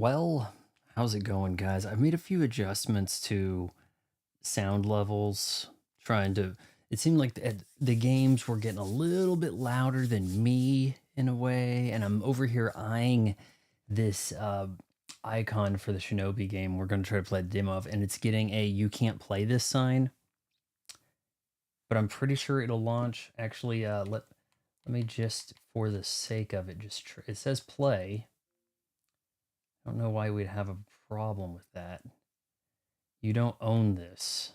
Well, how's it going, guys? I've made a few adjustments to sound levels, trying to. It seemed like the games were getting a little bit louder than me in a way, and I'm over here eyeing this icon for the Shinobi game. We're going to try to play the demo of, and it's getting a "you can't play this" sign, but I'm pretty sure it'll launch. Actually, let me just, for the sake of it, it says play. I don't know why we'd have a problem with that. You don't own this.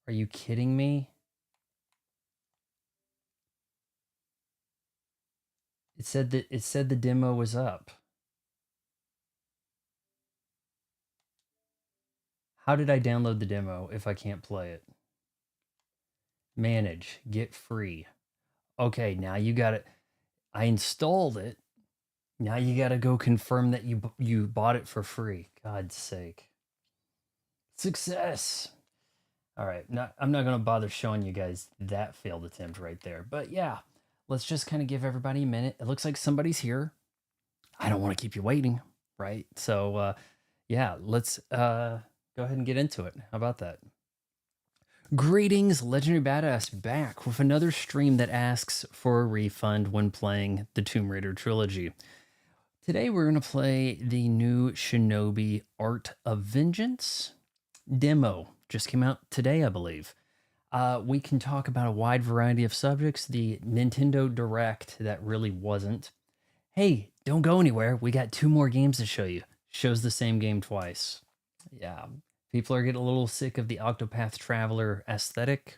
Are you kidding me? It said the demo was up. How did I download the demo if I can't play it? Manage, get free. Okay, now you got it. I installed it. Now you got to go confirm that you bought it for free. God's sake. Success. All right, I'm not going to bother showing you guys that failed attempt right there. But yeah, let's just kind of give everybody a minute. It looks like somebody's here. I don't want to keep you waiting, right? So yeah, let's go ahead and get into it. How about that? Greetings, Legendary Badass, back with another stream that asks for a refund when playing the Tomb Raider trilogy. Today we're going to play the new Shinobi Art of Vengeance demo. Just came out today, I believe. We can talk about a wide variety of subjects. The Nintendo Direct that really wasn't. Hey, don't go anywhere. We got 2 more games to show you. Shows the same game twice. Yeah. People are getting a little sick of the Octopath Traveler aesthetic,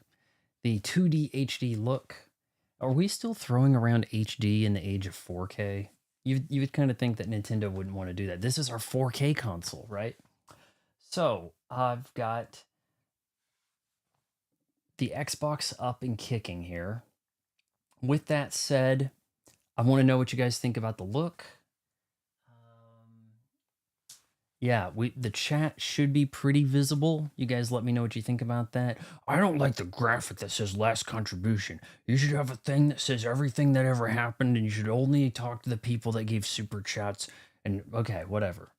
the 2D HD look. Are we still throwing around HD in the age of 4K? You would kind of think that Nintendo wouldn't want to do that. This is our 4K console, right? So I've got the Xbox up and kicking here. With that said, I want to know what you guys think about the look. Yeah, the chat should be pretty visible. You guys let me know what you think about that. I don't like the graphic that says last contribution. You should have a thing that says everything that ever happened, and you should only talk to the people that gave super chats. And okay, whatever.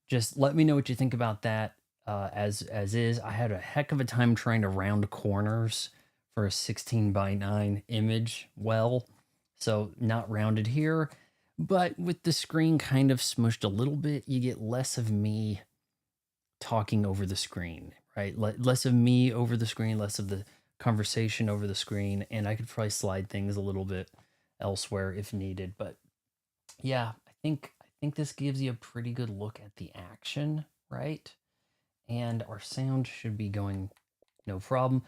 Just let me know what you think about that. As is, I had a heck of a time trying to round corners for a 16:9 image. Well, so not rounded here. But with the screen kind of smushed a little bit, you get less of me talking over the screen, right? Less of me over the screen, less of the conversation over the screen, and I could probably slide things a little bit elsewhere if needed. But yeah, I think this gives you a pretty good look at the action, right? And our sound should be going no problem.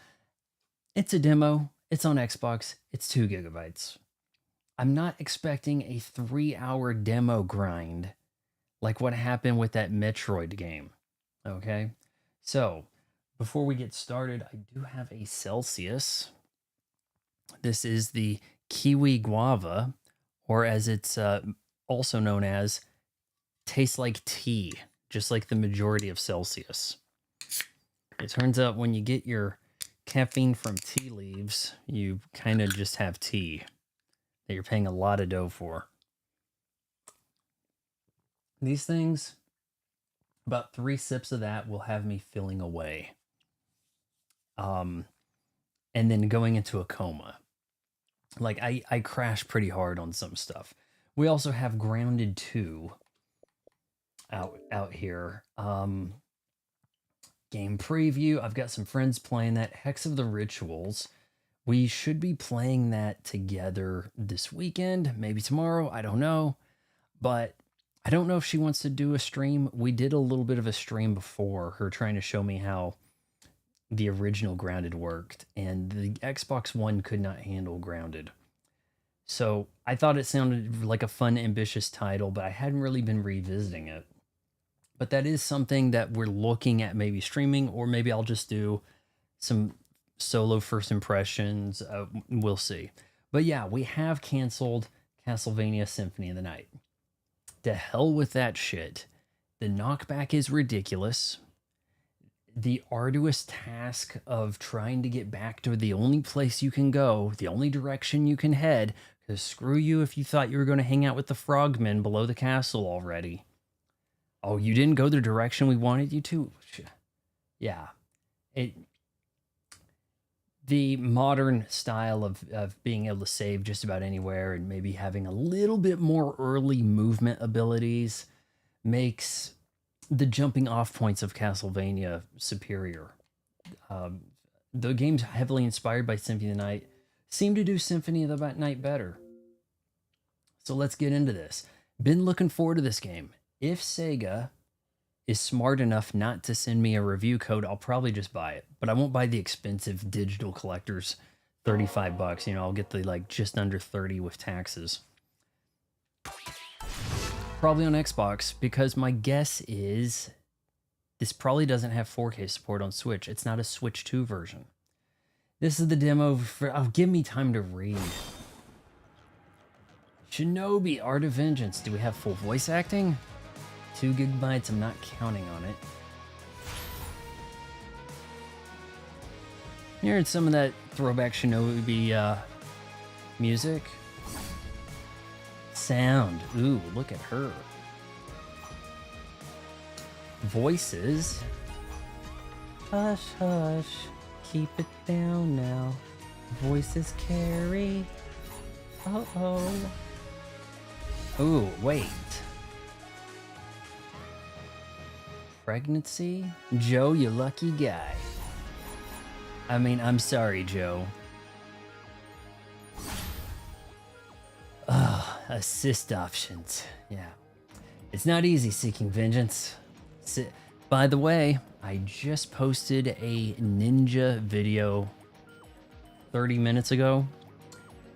It's a demo. It's on Xbox. It's 2 gigabytes. I'm not expecting a 3-hour demo grind like what happened with that Metroid game. Okay? So, before we get started, I do have a Celsius. This is the Kiwi Guava, or as it's also known as, tastes like tea, just like the majority of Celsius. It turns out when you get your caffeine from tea leaves, you kind of just have tea that you're paying a lot of dough for. These things, about 3 sips of that will have me feeling away. And then going into a coma. Like I crash pretty hard on some stuff. We also have Grounded 2 out here. Game preview. I've got some friends playing that. Hex of the Rituals. We should be playing that together this weekend, maybe tomorrow, I don't know. But I don't know if she wants to do a stream. We did a little bit of a stream before, her trying to show me how the original Grounded worked, and the Xbox One could not handle Grounded. So I thought it sounded like a fun, ambitious title, but I hadn't really been revisiting it. But that is something that we're looking at maybe streaming, or maybe I'll just do some solo first impressions. We'll see. But yeah, we have canceled Castlevania Symphony of the Night. To hell with that shit. The knockback is ridiculous. the arduous task of trying to get back to the only place you can go, the only direction you can head, because screw you if you thought you were going to hang out with the frogmen below the castle already. Oh, you didn't go the direction we wanted you to? Yeah. It the modern style of being able to save just about anywhere and maybe having a little bit more early movement abilities makes the jumping off points of Castlevania superior. Um, the games heavily inspired by Symphony of the Night seem to do Symphony of the Night better. So let's get into this. Been looking forward to this game. If Sega is smart enough not to send me a review code, I'll probably just buy it. But I won't buy the expensive digital collectors, $35. You know, I'll get the like just under 30 with taxes. Probably on Xbox, because my guess is this probably doesn't have 4K support on Switch. It's not a Switch 2 version. This is the demo for, oh, give me time to read. Shinobi, Art of Vengeance. Do we have full voice acting? 2 gigabytes, I'm not counting on it. Hearing some of that throwback Shinobi music. Sound. Ooh, look at her. Voices. Hush, hush. Keep it down now. Voices carry. Uh-oh. Ooh, wait. Pregnancy? Joe, you lucky guy. I mean, I'm sorry, Joe. Assist options. Yeah. It's not easy seeking vengeance. By the way, I just posted a ninja video 30 minutes ago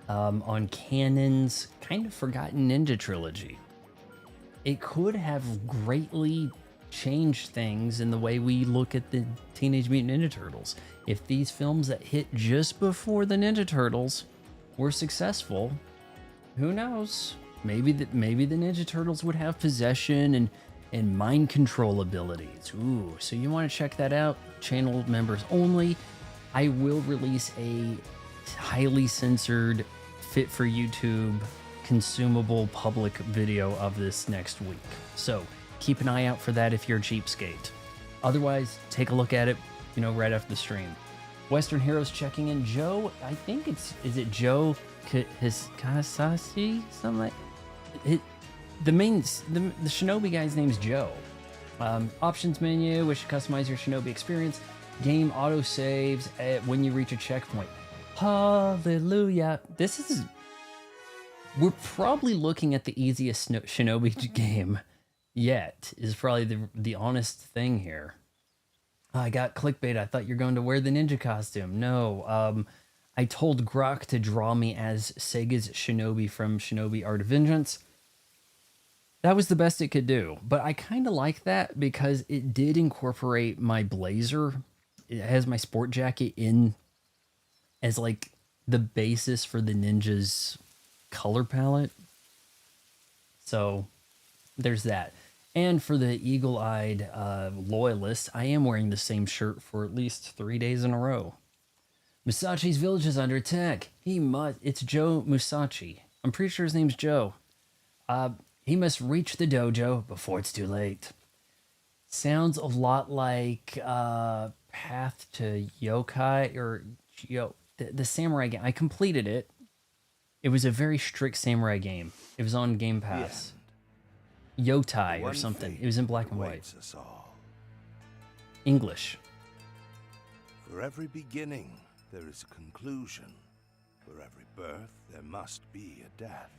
on Canon's kind of forgotten ninja trilogy. It could have greatly changed things in the way we look at the Teenage Mutant Ninja Turtles. If these films that hit just before the Ninja Turtles were successful, who knows? Maybe the Ninja Turtles would have possession and mind control abilities. Ooh, so you want to check that out? Channel members only. I will release a highly censored, fit for YouTube, consumable public video of this next week. So keep an eye out for that if you're a cheapskate. Otherwise, take a look at it, you know, right after the stream. Western Heroes checking in. Joe, I think is it Joe Kasashi? Something like it. The Shinobi guy's name's Joe. Options menu, wish to customize your Shinobi experience. Game auto saves when you reach a checkpoint. Hallelujah. We're probably looking at the easiest Shinobi game yet, is probably the honest thing here. I got clickbait. I thought you're going to wear the ninja costume. No, I told Grok to draw me as Sega's Shinobi from Shinobi Art of Vengeance. That was the best it could do, but I kind of like that because it did incorporate my blazer. It has my sport jacket in as like the basis for the ninja's color palette. So there's that. And for the eagle-eyed loyalists, I am wearing the same shirt for at least 3 days in a row. Musachi's village is under attack. It's Joe Musachi. I'm pretty sure his name's Joe. He must reach the dojo before it's too late. Sounds a lot like Path to Yokai, or the samurai game. I completed it. It was a very strict samurai game. It was on Game Pass. Yotai or something. It was in black and white. English. For every beginning, there is a conclusion. For every birth, there must be a death.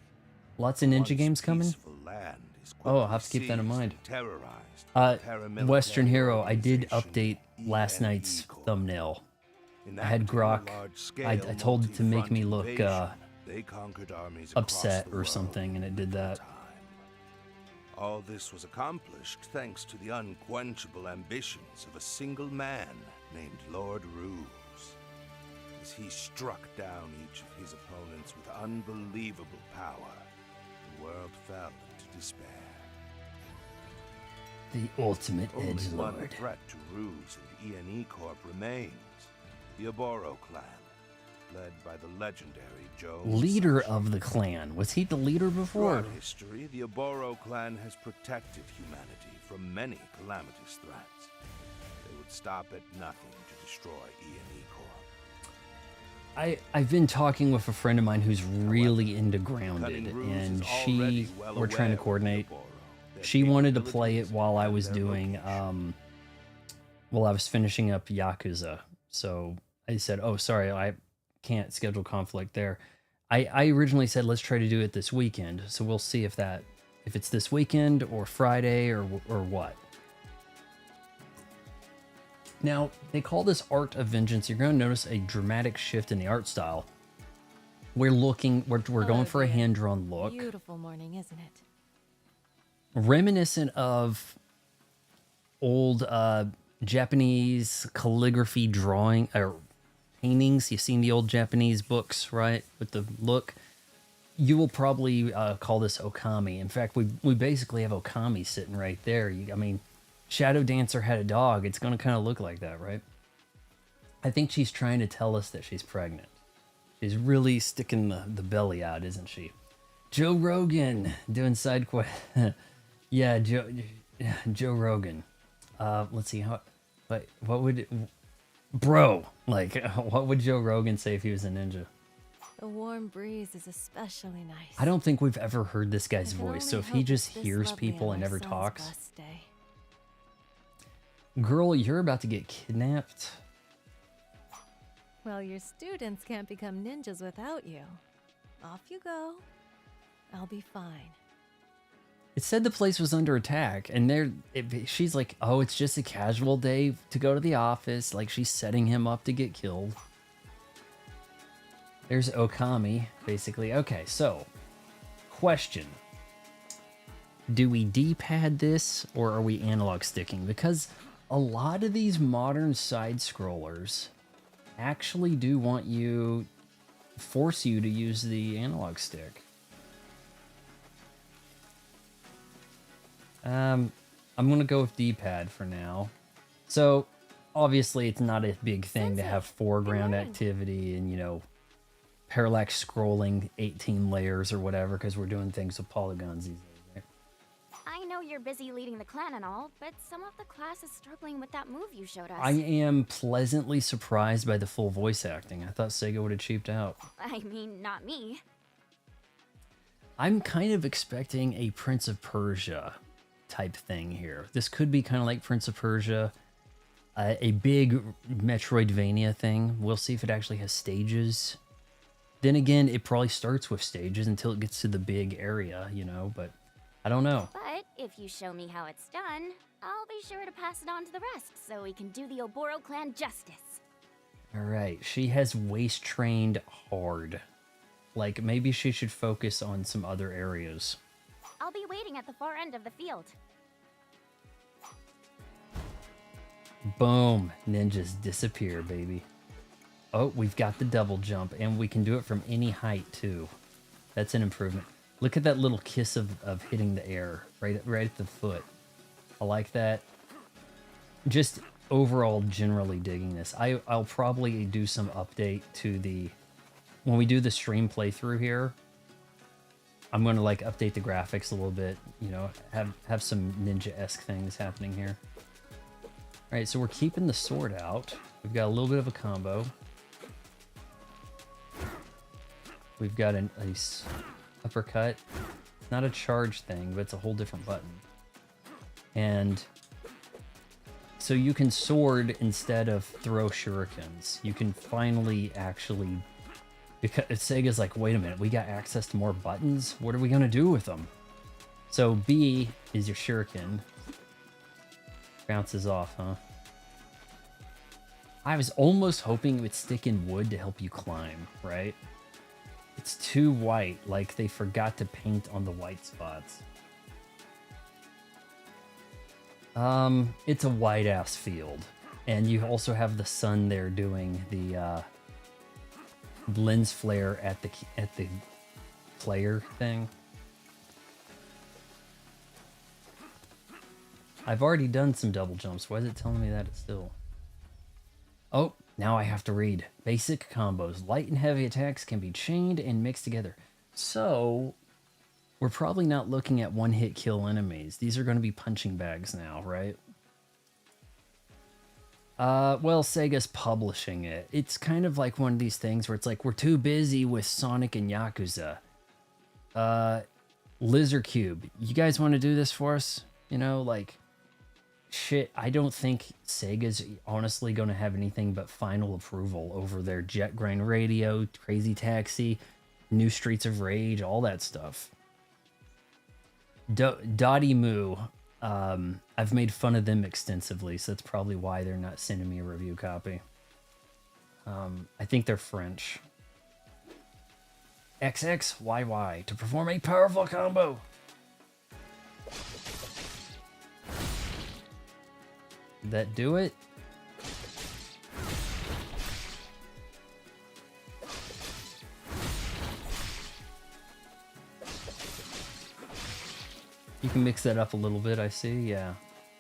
Lots of ninja games coming? Oh, I'll have to keep that in mind. Western Hero, I did update last night's thumbnail. I had Grok. I told it to make me look upset or something, and it did that. All this was accomplished thanks to the unquenchable ambitions of a single man named Lord Ruse. As he struck down each of his opponents with unbelievable power, the world fell into despair. The ultimate Only one edgelord. threat to Ruse and E&E Corp remains. The Oboro clan, led by the legendary Jones. Leader of the clan. Was he the leader before? Throughout history, the Oboro clan has protected humanity from many calamitous threats. They would stop at nothing to destroy E&E Corp. I've been talking with a friend of mine who's really into Grounded, and we're trying to coordinate. She wanted to play it while I was doing, while I was finishing up Yakuza. So I said, oh, sorry, I can't schedule conflict there. I originally said, let's try to do it this weekend. So we'll see if it's this weekend or Friday or what. Now, they call this Art of Vengeance. You're going to notice a dramatic shift in the art style. We're going for a hand-drawn look. Beautiful morning, isn't it? Reminiscent of old Japanese calligraphy drawing or paintings. You've seen the old Japanese books, right? With the look. You will probably call this Okami. In fact, we basically have Okami sitting right there. I mean, Shadow Dancer had a dog. It's going to kind of look like that, right? I think she's trying to tell us that she's pregnant. She's really sticking the belly out, isn't she? Joe Rogan doing side quest. Yeah, Joe Rogan. Let's see what would what would Joe Rogan say if he was a ninja? The warm breeze is especially nice. I don't think we've ever heard this guy's voice, so if he just hears people and never talks. Girl, you're about to get kidnapped. Well, your students can't become ninjas without you. Off you go. I'll be fine. It said the place was under attack, and she's like, oh, it's just a casual day to go to the office. Like, she's setting him up to get killed. There's Okami, basically. Okay, so, question. Do we D-pad this, or are we analog sticking? Because a lot of these modern side-scrollers actually do force you to use the analog stick. I'm going to go with D-pad for now. So, obviously, it's not a big thing to have foreground activity and, parallax scrolling 18 layers or whatever, because we're doing things with polygons these days, right? I know you're busy leading the clan and all, but some of the class is struggling with that move you showed us. I am pleasantly surprised by the full voice acting. I thought Sega would have cheaped out. I mean, not me. I'm kind of expecting a Prince of Persia type thing here. This could be kind of like Prince of Persia, a big Metroidvania thing. We'll see if it actually has stages. Then again, it probably starts with stages until it gets to the big area, but I don't know. But if you show me how it's done, I'll be sure to pass it on to the rest so we can do the Oboro clan justice. All right, she has waist trained hard. Like, maybe she should focus on some other areas. I'll be waiting at the far end of the field. Boom. Ninjas disappear, baby. Oh, we've got the double jump, and we can do it from any height, too. That's an improvement. Look at that little kiss of hitting the air right at the foot. I like that. Just overall generally digging this. I'll probably do some update to when we do the stream playthrough here. I'm going to update the graphics a little bit, have some ninja-esque things happening here. All right, so we're keeping the sword out. We've got a little bit of a combo. We've got an uppercut. Not a charge thing, but it's a whole different button. And so you can sword instead of throw shurikens. You can finally actually... Because Sega's like, wait a minute, we got access to more buttons? What are we going to do with them? So B is your shuriken. Bounces off, huh? I was almost hoping it would stick in wood to help you climb, right? It's too white, like they forgot to paint on the white spots. It's a white-ass field. And you also have the sun there doing the lens flare at the player thing. I've already done some double jumps. Why is it telling me that it's still? Oh, now I have to read. Basic combos. Light and heavy attacks can be chained and mixed together. So, we're probably not looking at one-hit kill enemies. These are going to be punching bags now, right? Well, Sega's publishing it. It's kind of like one of these things where it's like, we're too busy with Sonic and Yakuza. Lizard Cube, you guys want to do this for us? You know, like, shit, I don't think Sega's honestly going to have anything but final approval over their Jet Grind Radio, Crazy Taxi, new Streets of Rage, all that stuff. Dottie Moo, I've made fun of them extensively, so that's probably why they're not sending me a review copy. I think they're French. XXYY to perform a powerful combo. Did that do it? You can mix that up a little bit, I see, yeah.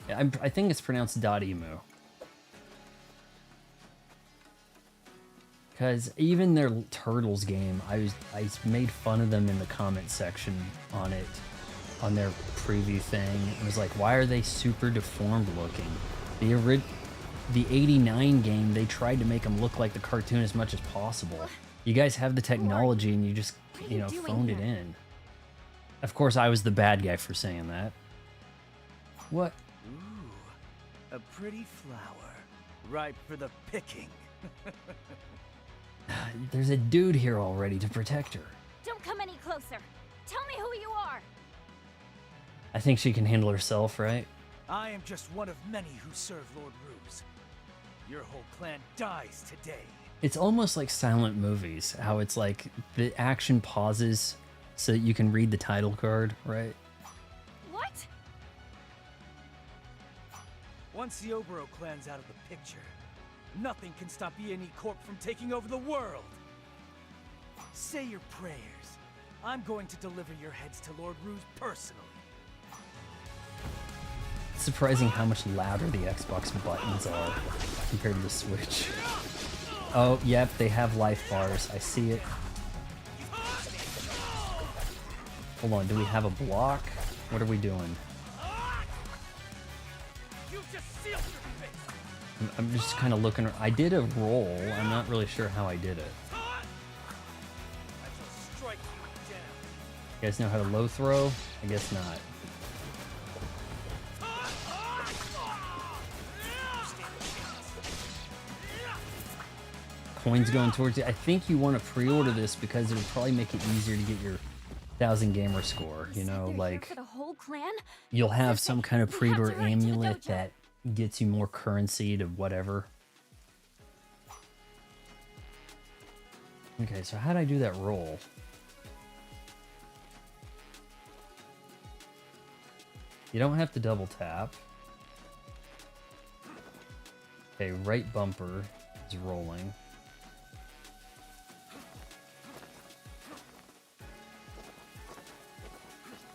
I think it's pronounced Dotemu. Because even their Turtles game, I made fun of them in the comment section on it, on their preview thing. It was like, why are they super deformed looking? The 89 game, they tried to make them look like the cartoon as much as possible. You guys have the technology and you just, you know, phoned it in. Of course, I was the bad guy for saying that. What? Ooh, a pretty flower, ripe for the picking. There's a dude here already to protect her. Don't come any closer. Tell me who you are. I think she can handle herself, right? I am just one of many who serve Lord Ruse. Your whole clan dies today. It's almost like silent movies, how it's like the action pauses so that you can read the title card, right? What? Once the Oboro clan's out of the picture, nothing can stop E&E Corp from taking over the world. Say your prayers. I'm going to deliver your heads to Lord Ruse personally. It's surprising how much louder the Xbox buttons are compared to the Switch. Oh, yep, they have life bars. I see it. Hold on, do we have a block? What are we doing? I'm just kind of looking. I did a roll. I'm not really sure how I did it. You guys know how to low throw? I guess not. Coins going towards you. I think you want to pre-order this because it would probably make it easier to get your 1,000 gamer score. You know, like For the whole clan? you'll have some kind of We have to pre-order hurry to the amulet dojo. that gets you more currency to whatever. Okay, so how'd I do that roll? You don't have to double tap. Okay, right bumper is rolling.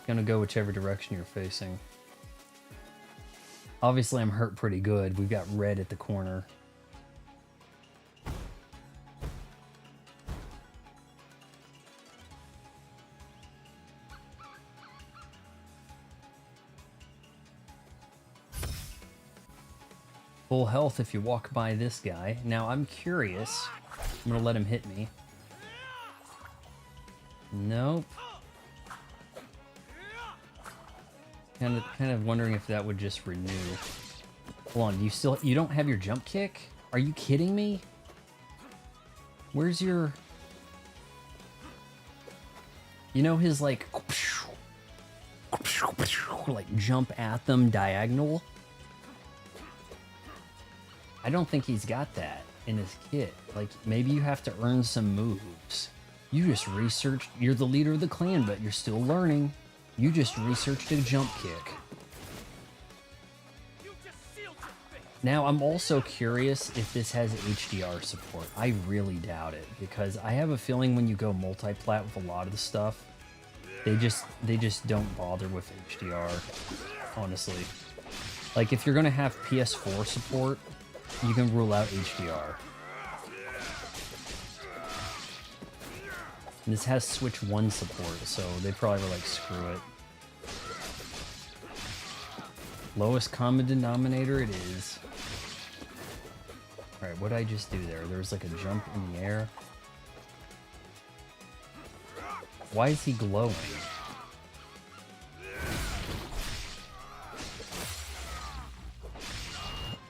Gonna go whichever direction you're facing. Obviously, I'm hurt pretty good. We've got red at the corner. Full health if you walk by this guy. Now, I'm curious. I'm gonna let him hit me. Nope. Kind of wondering if that would just renew. Hold on, you don't have your jump kick? Are you kidding me? Where's your... You know his like jump at them diagonal? I don't think he's got that in his kit. Like, maybe you have to earn some moves. You just researched, you're the leader of the clan, but you're still learning. You just researched a jump kick. Now, I'm also curious if this has HDR support. I really doubt it, because I have a feeling when you go multi-plat with a lot of the stuff, they just don't bother with HDR, honestly. Like, if you're going to have PS4 support, you can rule out HDR. And this has Switch 1 support, so they probably were like, screw it. Lowest common denominator it is. Alright, what did I just do there? There was like a jump in the air. Why is he glowing?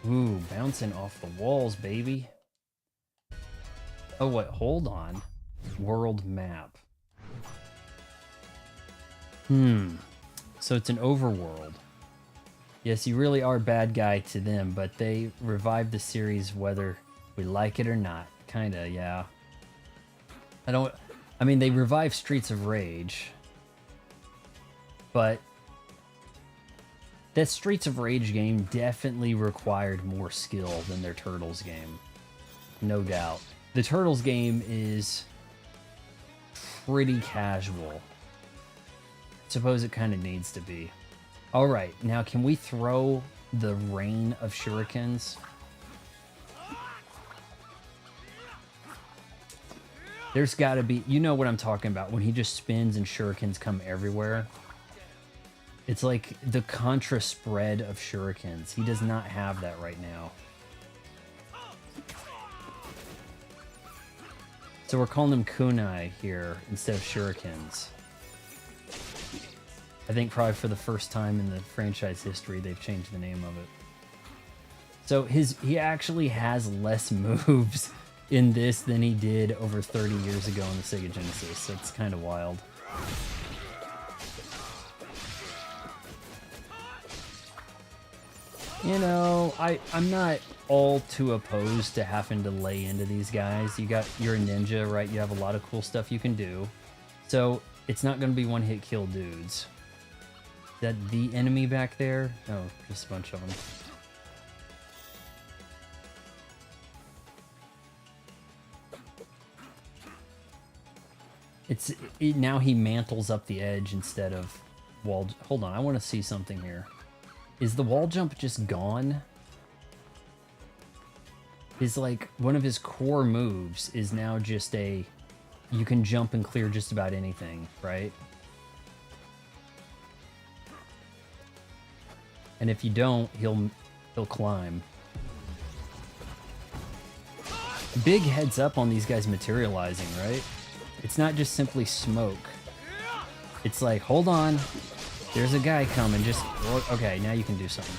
Ooh, bouncing off the walls, baby. Oh, wait, hold on. World map. So it's an overworld. Yes, you really are bad guy to them, but they revived the series whether we like it or not. Kinda, yeah. I mean, they revived Streets of Rage, but that Streets of Rage game definitely required more skill than their Turtles game. No doubt. The Turtles game is pretty casual. Suppose it kind of needs to be. Alright, now can we throw the rain of shurikens? There's gotta be, you know what I'm talking about, when he just spins and shurikens come everywhere. It's like the contra spread of shurikens. He does not have that right now. So we're calling them kunai here instead of shurikens. I think probably for the first time in the franchise history, they've changed the name of it. So he actually has less moves in this than he did over 30 years ago on the Sega Genesis. That's kind of wild. You know, I'm not all too opposed to having to lay into these guys. You're a ninja, right? You have a lot of cool stuff you can do. So it's not going to be one-hit kill dudes. Is that the enemy back there? Oh, just a bunch of them. Now he mantles up the edge instead of wall. Hold on, I want to see something here. Is the wall jump just gone? Is like one of his core moves is now just you can jump and clear just about anything, right? And if you don't, he'll climb. Big heads up on these guys materializing, right? It's not just simply smoke. It's like, hold on, there's a guy coming, just, okay, now you can do something.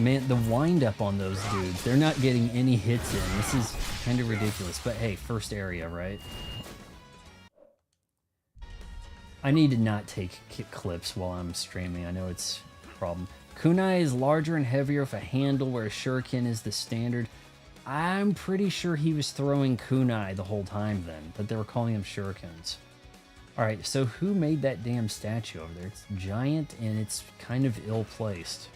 Man, the wind up on those dudes, they're not getting any hits in. This is kind of ridiculous, but hey, first area, right? I need to not take clips while I'm streaming. I know it's a problem. Kunai is larger and heavier with a handle, where a shuriken is the standard. I'm pretty sure he was throwing kunai the whole time then, but they were calling him shurikens. Alright, so who made that damn statue over there? It's giant and it's kind of ill-placed.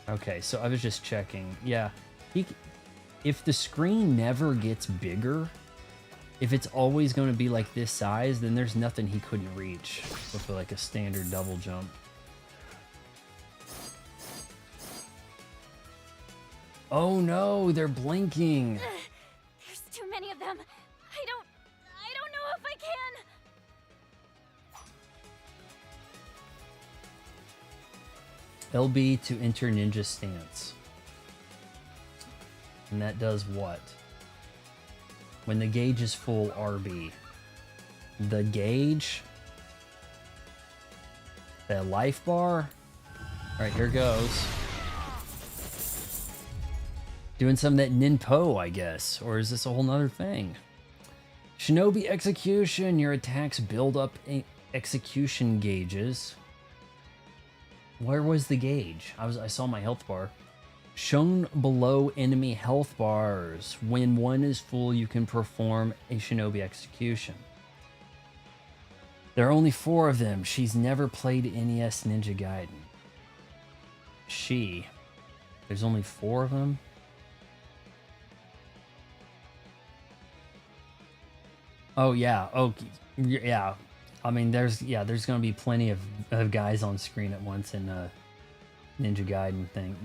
Okay, so I was just checking. Yeah, if the screen never gets bigger, if it's always going to be like this size, then there's nothing he couldn't reach with like a standard double jump. Oh no, they're blinking. There's too many of them. I don't know if I can. LB to enter ninja stance. And that does what? When the gauge is full, RB. The gauge? The life bar? Alright, here goes. Doing some of that ninpo, I guess. Or is this a whole nother thing? Shinobi execution. Your attacks build up execution gauges. Where was the gauge? I saw my health bar. Shown below enemy health bars. When one is full, you can perform a shinobi execution. There are only 4 of them. She's never played NES Ninja Gaiden. There's only 4 of them? Oh yeah. Oh yeah. I mean, there's gonna be plenty of guys on screen at once in Ninja Gaiden thing.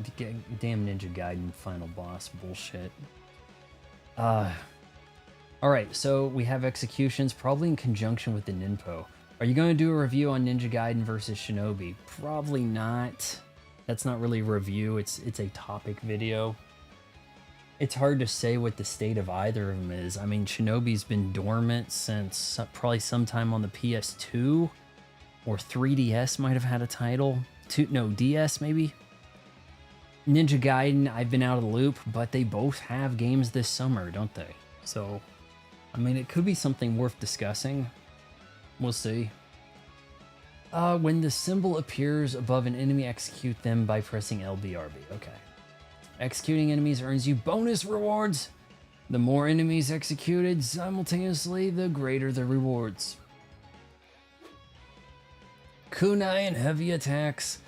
Damn Ninja Gaiden final boss bullshit. All right, so we have executions probably in conjunction with the Ninpo. Are you going to do a review on Ninja Gaiden versus Shinobi? Probably not. That's not really a review. It's a topic video. It's hard to say what the state of either of them is. I mean, Shinobi's been dormant since probably sometime on the PS2 or 3DS might have had a title. No, DS maybe. Ninja Gaiden, I've been out of the loop, but they both have games this summer, don't they? So, I mean, it could be something worth discussing. We'll see. When the symbol appears above an enemy, execute them by pressing LBRB. Okay. Executing enemies earns you bonus rewards. The more enemies executed simultaneously, the greater the rewards. Kunai and heavy attacks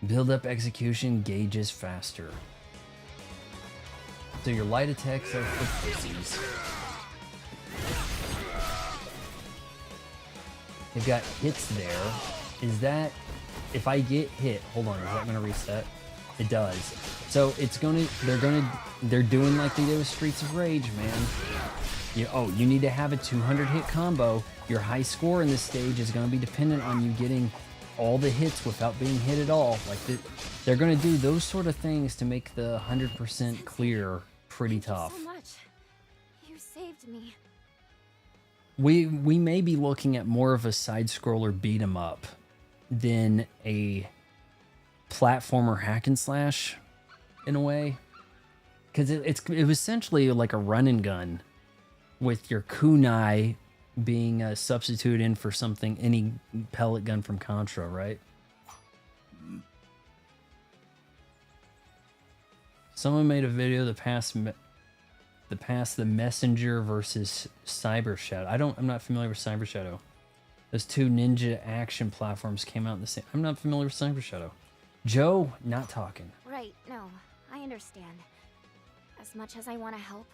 build up execution gauges faster. So your light attacks are for pussies. They've got hits there. Is that, if I get hit, hold on, is that gonna reset? It does. So it's they're doing like they did with Streets of Rage, man. You need to have a 200 hit combo. Your high score in this stage is gonna be dependent on you getting all the hits without being hit at all. Like they're gonna do those sort of things to make the 100% clear pretty tough. Thank you so much. You saved me. We may be looking at more of a side-scroller beat 'em up than a platformer hack and slash in a way, because it was essentially like a run and gun with your kunai being a substitute in for something, any pellet gun from Contra, right? Someone made a video the Messenger versus Cyber Shadow. I'm not familiar with Cyber Shadow. Those two ninja action platforms came out in the same. I'm not familiar with Cyber Shadow. Joe, not talking. Right, no, I understand. As much as I want to help,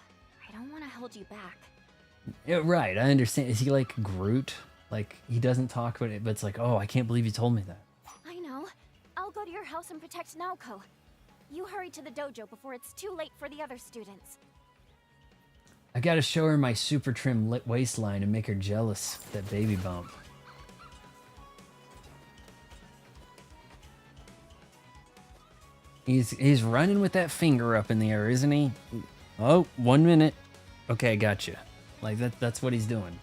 I don't want to hold you back. Yeah, right, I understand. Is he like Groot? Like, he doesn't talk about it, but it's like, oh, I can't believe you told me that. I know. I'll go to your house and protect Naoko. You hurry to the dojo before it's too late for the other students. I gotta show her my super trim lit waistline and make her jealous with that baby bump. He's running with that finger up in the air, isn't he? Oh, 1 minute. Okay, gotcha. Like that's what he's doing.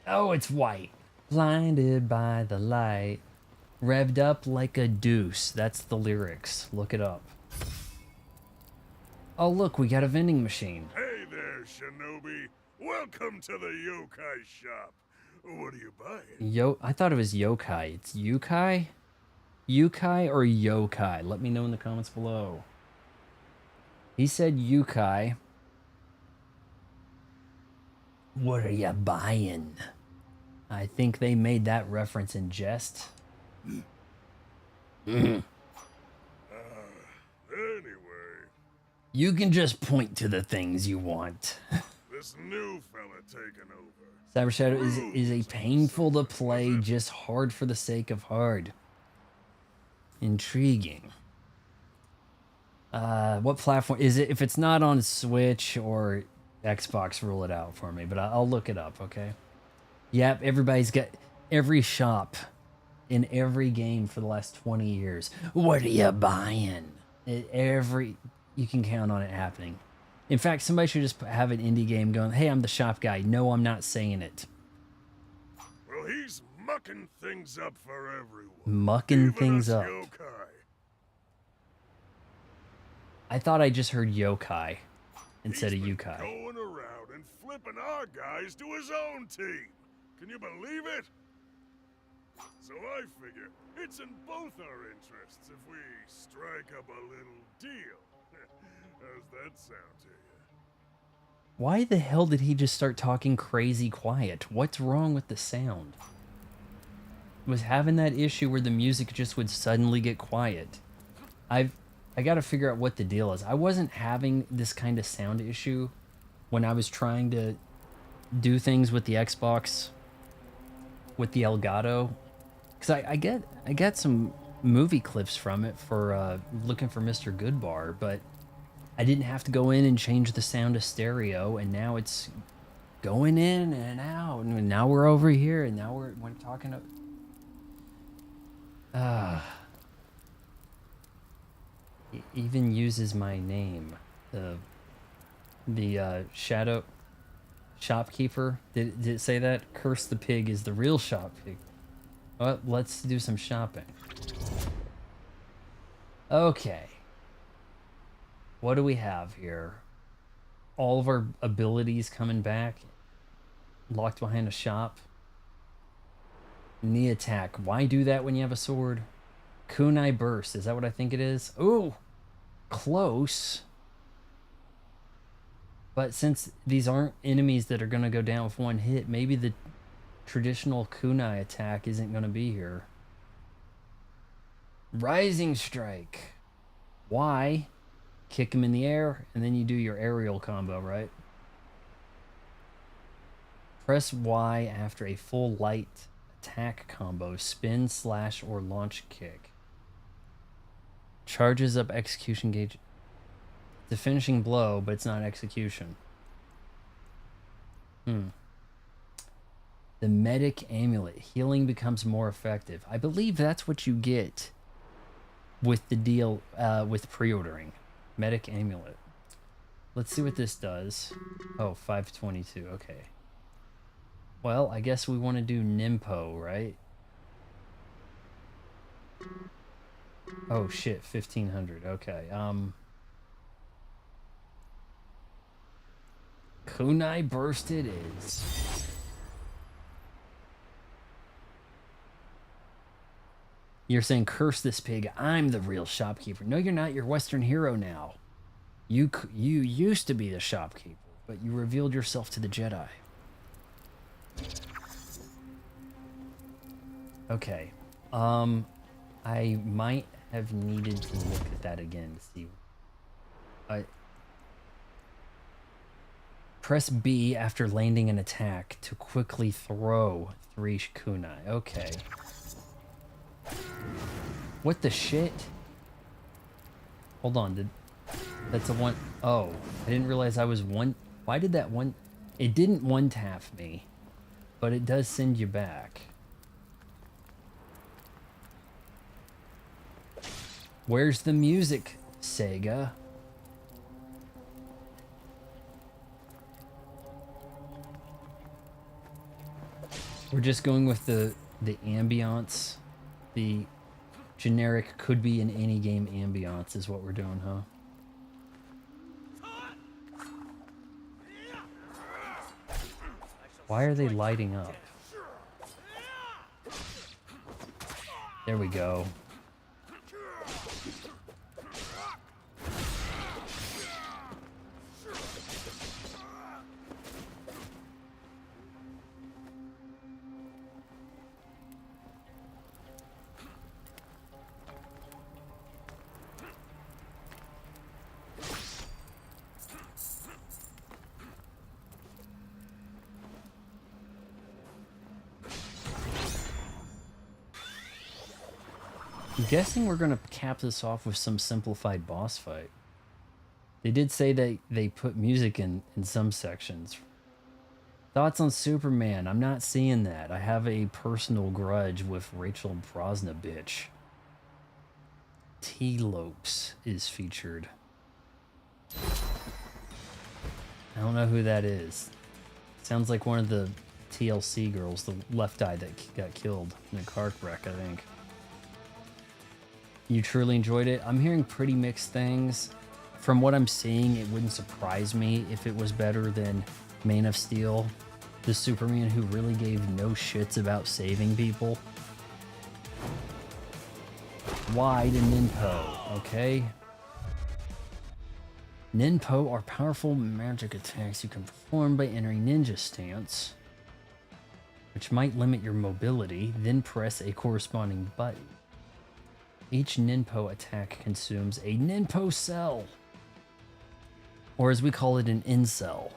Oh, it's white. Blinded by the light. Revved up like a deuce. That's the lyrics. Look it up. Oh, look, we got a vending machine. Hey there, Shinobi. Welcome to the yokai shop. What are you buying? I thought it was yokai. It's yukai? Yukai or yokai? Let me know in the comments below. He said yukai. What are you buying? I think they made that reference in jest. Anyway. You can just point to the things you want. This new fella taking over. Cyber Shadow is a painful to play, just hard for the sake of hard. Intriguing. What platform is it? If it's not on Switch or Xbox, rule it out for me, but I'll look it up, okay? Yep, everybody's got every shop in every game for the last 20 years. What are you buying? You can count on it happening. In fact, somebody should just have an indie game going, hey, I'm the shop guy. No, I'm not saying it. Well, he's mucking things up for everyone. Mucking Even things us up. yokai. I thought I just heard yokai instead of He's been yukai. going around and flipping our guys to his own team. Can you believe it? So I figure it's in both our interests if we strike up a little deal. How's that sound to you? Why the hell did he just start talking crazy quiet? What's wrong with the sound? Was having that issue where the music just would suddenly get quiet. I got to figure out what the deal is. I wasn't having this kind of sound issue when I was trying to do things with the Xbox with the Elgato, because I get some movie clips from it for looking for Mr. Goodbar, but I didn't have to go in and change the sound of stereo, and now it's going in and out, and now we're over here, and now we're talking to it even uses my name. The shadow shopkeeper, did it say that? Curse the pig is the real shop pig. Well, let's do some shopping. Okay. What do we have here? All of our abilities coming back. Locked behind a shop. Knee attack. Why do that when you have a sword? Kunai burst. Is that what I think it is? Ooh! Close. But since these aren't enemies that are going to go down with one hit, maybe the traditional kunai attack isn't going to be here. Rising strike. Why? Kick him in the air, and then you do your aerial combo, right? Press Y after a full light attack combo. Spin, slash, or launch kick. Charges up execution gauge. The finishing blow, but it's not execution. The medic amulet. Healing becomes more effective. I believe that's what you get with the deal with pre-ordering. Medic amulet. Let's see what this does. Oh, 522. Okay. Well, I guess we want to do Nimpo, right? Oh shit, 1500. Okay. Kunai burst it is. You're saying, curse this pig, I'm the real shopkeeper. No, you're not. You're Western hero now. You used to be the shopkeeper, but you revealed yourself to the Jedi. Okay. I might have needed to look at that again to see. Press B after landing an attack to quickly throw 3 kunai. Okay. What the shit? Hold on, that's a one. Oh, I didn't realize I was one. Why did that one? It didn't one tap me, but it does send you back. Where's the music, Sega? We're just going with the ambiance. The generic could be in any game ambiance is what we're doing, huh? Why are they lighting up? There we go. I'm guessing we're going to cap this off with some simplified boss fight. They did say that they put music in some sections. Thoughts on Superman? I'm not seeing that. I have a personal grudge with Rachel Brosna, bitch. T-Lopes is featured. I don't know who that is. Sounds like one of the TLC girls, the left eye that got killed in a car wreck, I think. You truly enjoyed it? I'm hearing pretty mixed things. From what I'm seeing, it wouldn't surprise me if it was better than Man of Steel, the Superman who really gave no shits about saving people. Why to Ninpo, okay? Ninpo are powerful magic attacks you can perform by entering ninja stance, which might limit your mobility, then press a corresponding button. Each Ninpo attack consumes a Ninpo cell, or as we call it, an incel.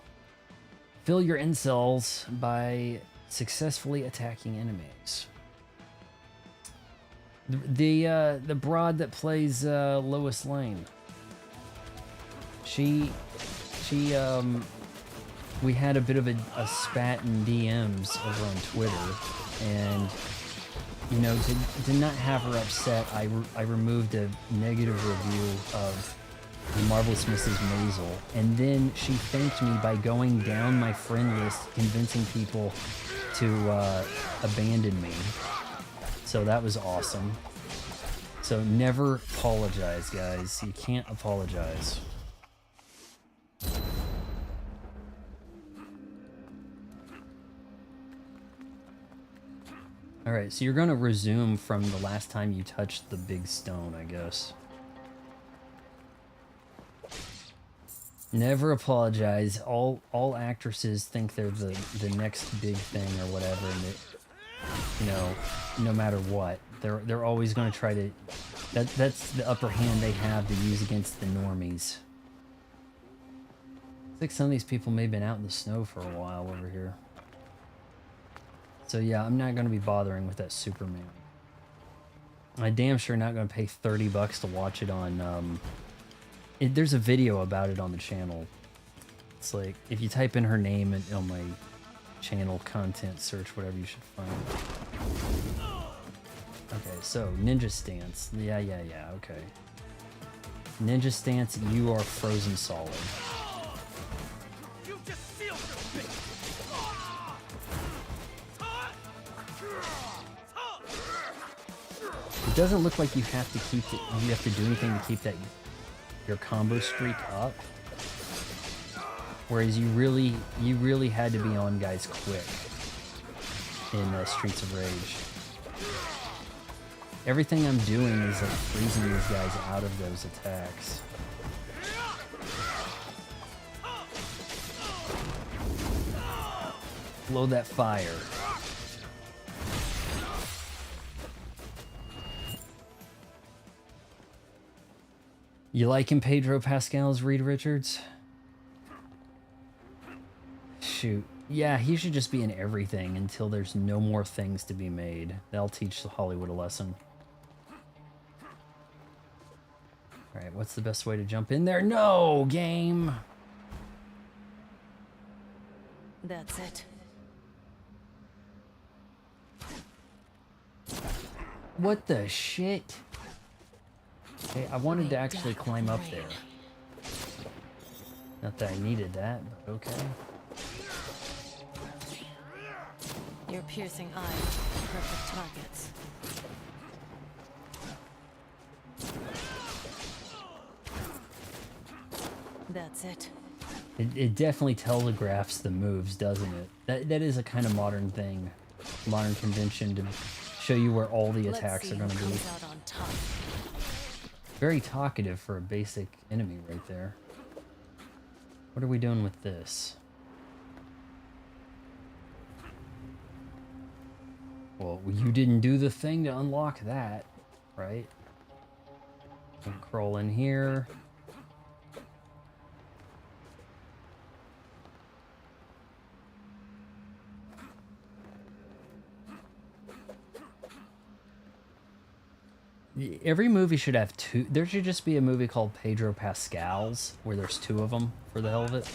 Fill your incels by successfully attacking enemies. The broad that plays Lois Lane. She we had a bit of a spat in DMs over on Twitter, and you know, to not have her upset, I removed a negative review of The Marvelous Mrs. Maisel, and then she thanked me by going down my friend list, convincing people to abandon me. So that was awesome. So never apologize, guys. You can't apologize. Alright, so you're gonna resume from the last time you touched the big stone, I guess. Never apologize. All actresses think they're the next big thing or whatever, and it, you know, no matter what, they're always going to try to. That's the upper hand they have to use against the normies. It's like some of these people may have been out in the snow for a while over here. So yeah, I'm not going to be bothering with that Superman. I damn sure not going to pay $30 to watch it on. There's a video about it on the channel. It's like, if you type in her name and on my channel content search, whatever, you should find it. Okay, so ninja stance. Yeah, okay. Ninja stance, you are frozen solid. You just sealed your fate. It doesn't look like you have to keep it. You have to do anything to keep that your combo streak up. Whereas you really had to be on guys quick in Streets of Rage. Everything I'm doing is like freezing these guys out of those attacks. Blow that fire. You liking Pedro Pascal's Reed Richards? Shoot. Yeah, he should just be in everything until there's no more things to be made. That'll teach Hollywood a lesson. Alright, what's the best way to jump in there? No, game! That's it. What the shit? Hey, I wanted to actually climb up there. Not that I needed that, but okay. Your piercing eyes, perfect targets. That's it. It definitely telegraphs the moves, doesn't it? That is a kind of modern thing, modern convention to show you where all the attacks are going to be. Out on top. Very talkative for a basic enemy right there. What are we doing with this? Well, you didn't do the thing to unlock that, right? Crawl in here. Every movie should have two. There should just be a movie called Pedro Pascal's, where there's two of them for the hell of it.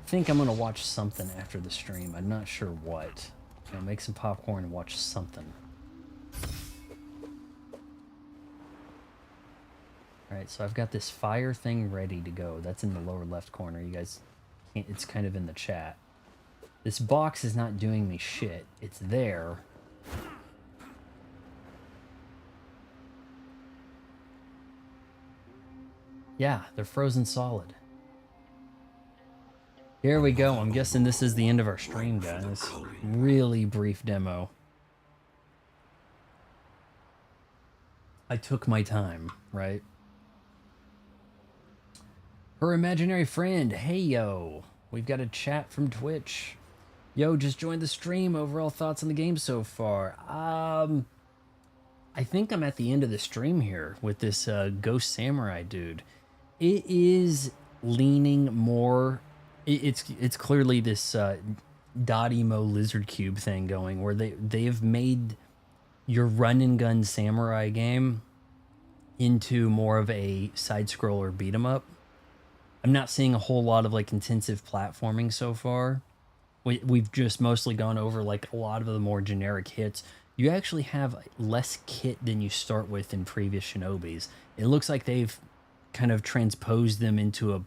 I think I'm gonna watch something after the stream. I'm not sure what. You know, make some popcorn and watch something. Alright, so I've got this fire thing ready to go. That's in the lower left corner. You guys can't, it's kind of in the chat. This box is not doing me shit. It's there. Yeah, they're frozen solid. Here we go. I'm guessing this is the end of our stream, guys. Really brief demo. I took my time, right? Her imaginary friend, hey yo. We've got a chat from Twitch. Yo, just joined the stream. Overall thoughts on the game so far. I think I'm at the end of the stream here with this Ghost Samurai dude. It is leaning more. It's clearly this Dotimo Lizard Cube thing going where they've made your run and gun samurai game into more of a side scroller beat 'em up. I'm not seeing a whole lot of like intensive platforming so far. We've just mostly gone over like a lot of the more generic hits. You actually have less kit than you start with in previous Shinobis. It looks like they've kind of transposed them into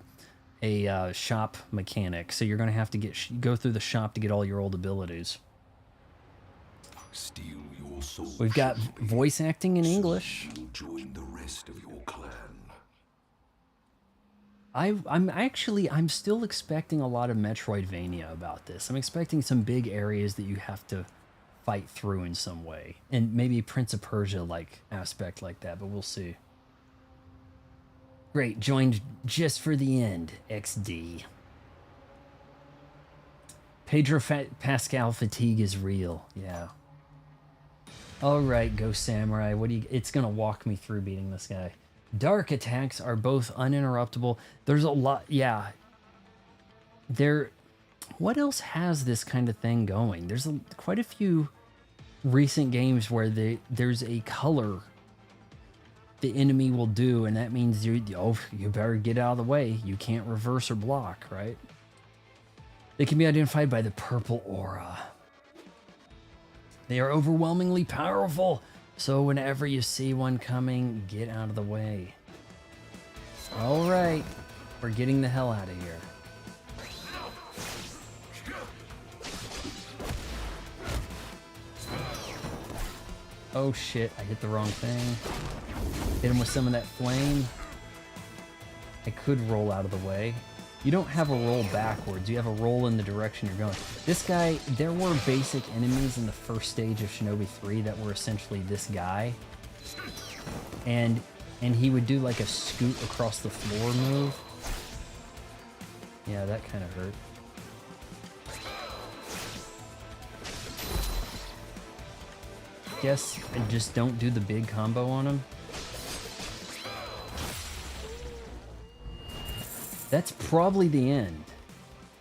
a shop mechanic. So you're going to have to go through the shop to get all your old abilities. Steal your soul. We've got Shinobi. voice acting in English. You'll join the rest of your clan. I'm still expecting a lot of Metroidvania about this. I'm expecting some big areas that you have to fight through in some way, and maybe Prince of Persia like aspect like that, but we'll see. Great, joined just for the end. XD. Pedro Pascal fatigue is real. Yeah. All right, Ghost Samurai. It's gonna walk me through beating this guy. Dark attacks are both uninterruptible. There's a lot. Yeah. What else has this kind of thing going? There's quite a few recent games where there's a color the enemy will do, and that means you better get out of the way. You can't reverse or block, right? They can be identified by the purple aura. They are overwhelmingly powerful, so whenever you see one coming, get out of the way. All right, we're getting the hell out of here. Oh shit, I hit the wrong thing. Hit him with some of that flame. I could roll out of the way. You don't have a roll backwards, you have a roll in the direction you're going. This guy, there were basic enemies in the first stage of Shinobi 3 that were essentially this guy. And he would do like a scoot across the floor move. Yeah, that kind of hurt. Guess I just don't do the big combo on him. That's probably the end.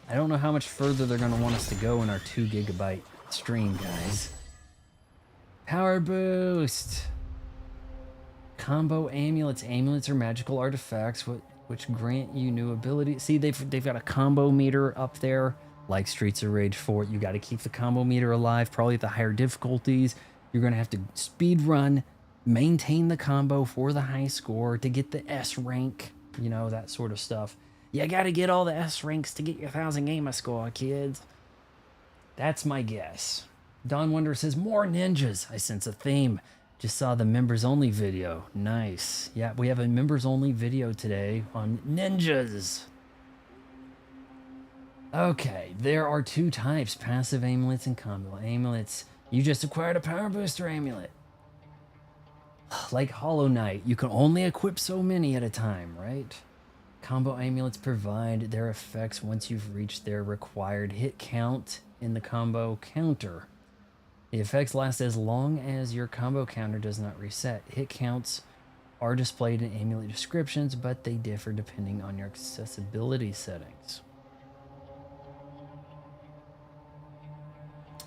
I don't know how much further they're going to want us to go in our 2 GB stream, guys. Power boost. Combo amulets. Amulets are magical artifacts which grant you new abilities. See, they've got a combo meter up there, like Streets of Rage 4. You got to keep the combo meter alive, probably at the higher difficulties. You're going to have to speed run, maintain the combo for the high score to get the S rank, you know, that sort of stuff. You gotta get all the S ranks to get your 1000 gamer score, kids. That's my guess. Don Wonder says, more ninjas. I sense a theme. Just saw the members only video. Nice. Yeah, we have a members only video today on ninjas. Okay, there are 2 types, passive amulets and combo amulets. You just acquired a power booster amulet. Like Hollow Knight, you can only equip so many at a time, right? Combo amulets provide their effects once you've reached their required hit count in the combo counter. The effects last as long as your combo counter does not reset. Hit counts are displayed in amulet descriptions, but they differ depending on your accessibility settings.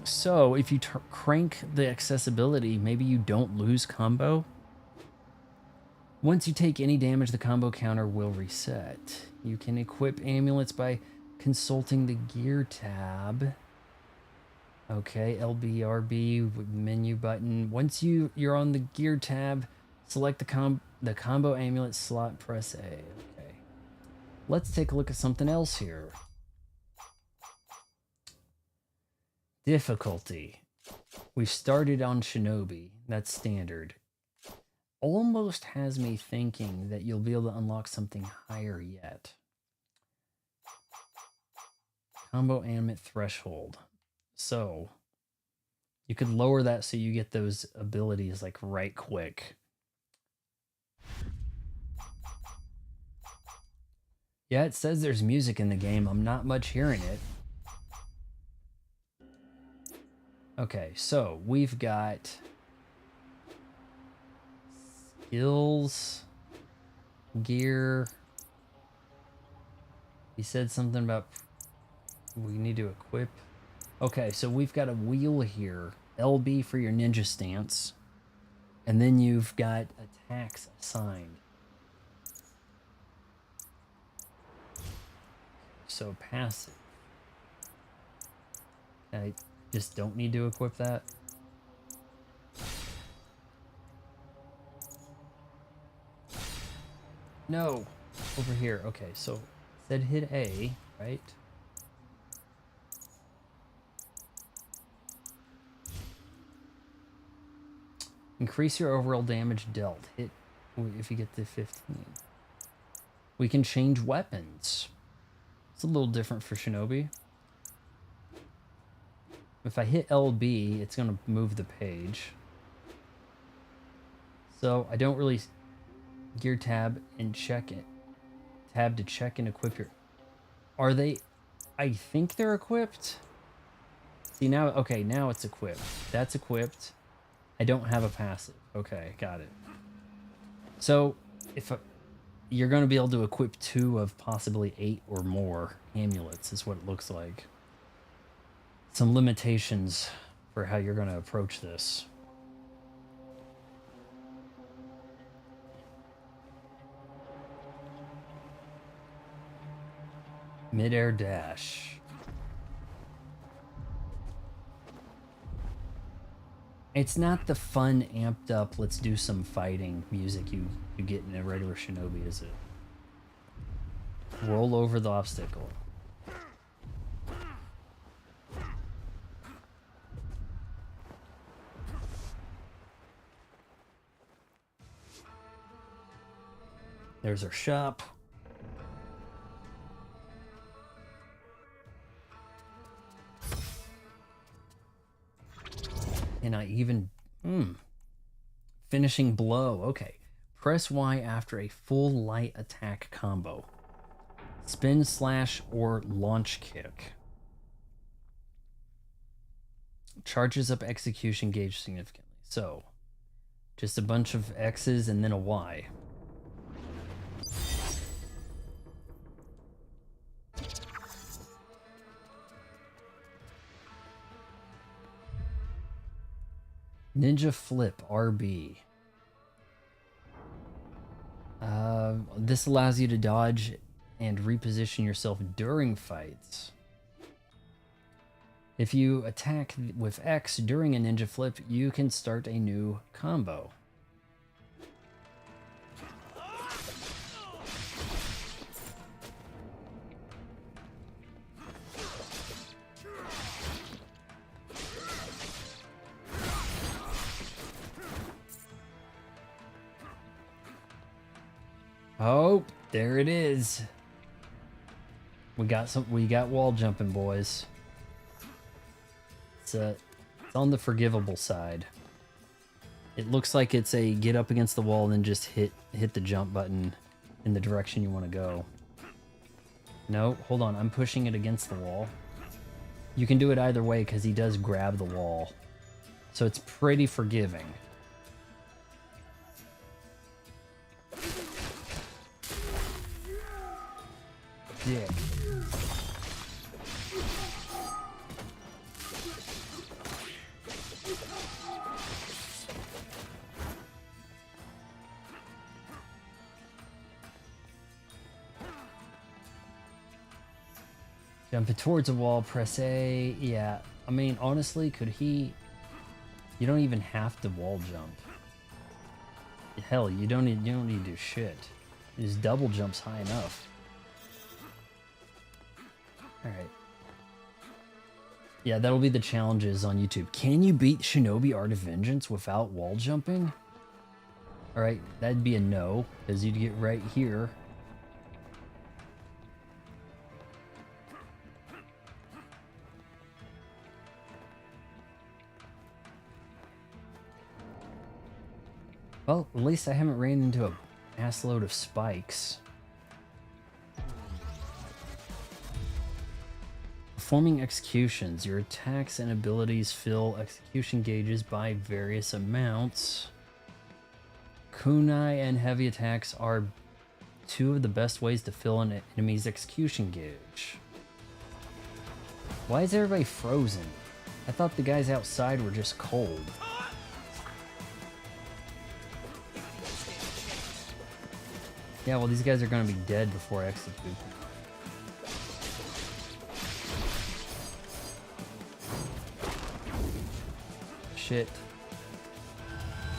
So if you crank the accessibility, maybe you don't lose combo. Once you take any damage, the combo counter will reset. You can equip amulets by consulting the gear tab. Okay, LBRB menu button. Once you're on the gear tab, select the combo amulet slot, press A. Okay. Let's take a look at something else here. Difficulty. We started on Shinobi. That's standard. Almost has me thinking that you'll be able to unlock something higher yet. Combo amulet threshold. So you could lower that so you get those abilities like right quick. Yeah, it says there's music in the game. I'm not much hearing it. Okay, so we've got skills, gear. He said something about we need to equip. Okay, so we've got a wheel here. LB for your ninja stance. And then you've got attacks assigned. So passive. I just don't need to equip that. No, over here. Okay, so said hit A, right? Increase your overall damage dealt. Hit if you get to 15. We can change weapons. It's a little different for Shinobi. If I hit LB, it's going to move the page. So I don't really gear tab and check it. Tab to check and equip your... Are they... I think they're equipped. See now, okay, now it's equipped. That's equipped. I don't have a passive. Okay, got it. So if you're going to be able to equip 2 of possibly 8 or more amulets is what it looks like. Some limitations for how you're going to approach this. Mid-air dash. It's not the fun, amped up, let's do some fighting music you get in a regular Shinobi, is it? Roll over the obstacle. There's our shop. And I even... Finishing blow. Okay. Press Y after a full light attack combo. Spin, slash, or launch kick. Charges up execution gauge significantly. So, just a bunch of X's and then a Y. Ninja Flip, RB. This allows you to dodge and reposition yourself during fights. If you attack with X during a ninja flip, you can start a new combo. Oh, there it is. We got wall jumping, boys. It's on the forgivable side. It looks like it's a get up against the wall and then just hit the jump button in the direction you want to go. No, hold on, I'm pushing it against the wall. You can do it either way because he does grab the wall. So it's pretty forgiving. Yeah. Jumping towards a wall, press A. Yeah, I mean, honestly, could he... You don't even have to wall jump. Hell, you don't need to do shit. His double jumps high enough. Alright. Yeah, that'll be the challenges on YouTube. Can you beat Shinobi Art of Vengeance without wall jumping? Alright, that'd be a no, because you'd get right here. Well, at least I haven't ran into a assload of spikes. Performing executions. Your attacks and abilities fill execution gauges by various amounts. Kunai and heavy attacks are two of the best ways to fill an enemy's execution gauge. Why is everybody frozen? I thought the guys outside were just cold. Yeah, well, these guys are going to be dead before I execute them. Shit.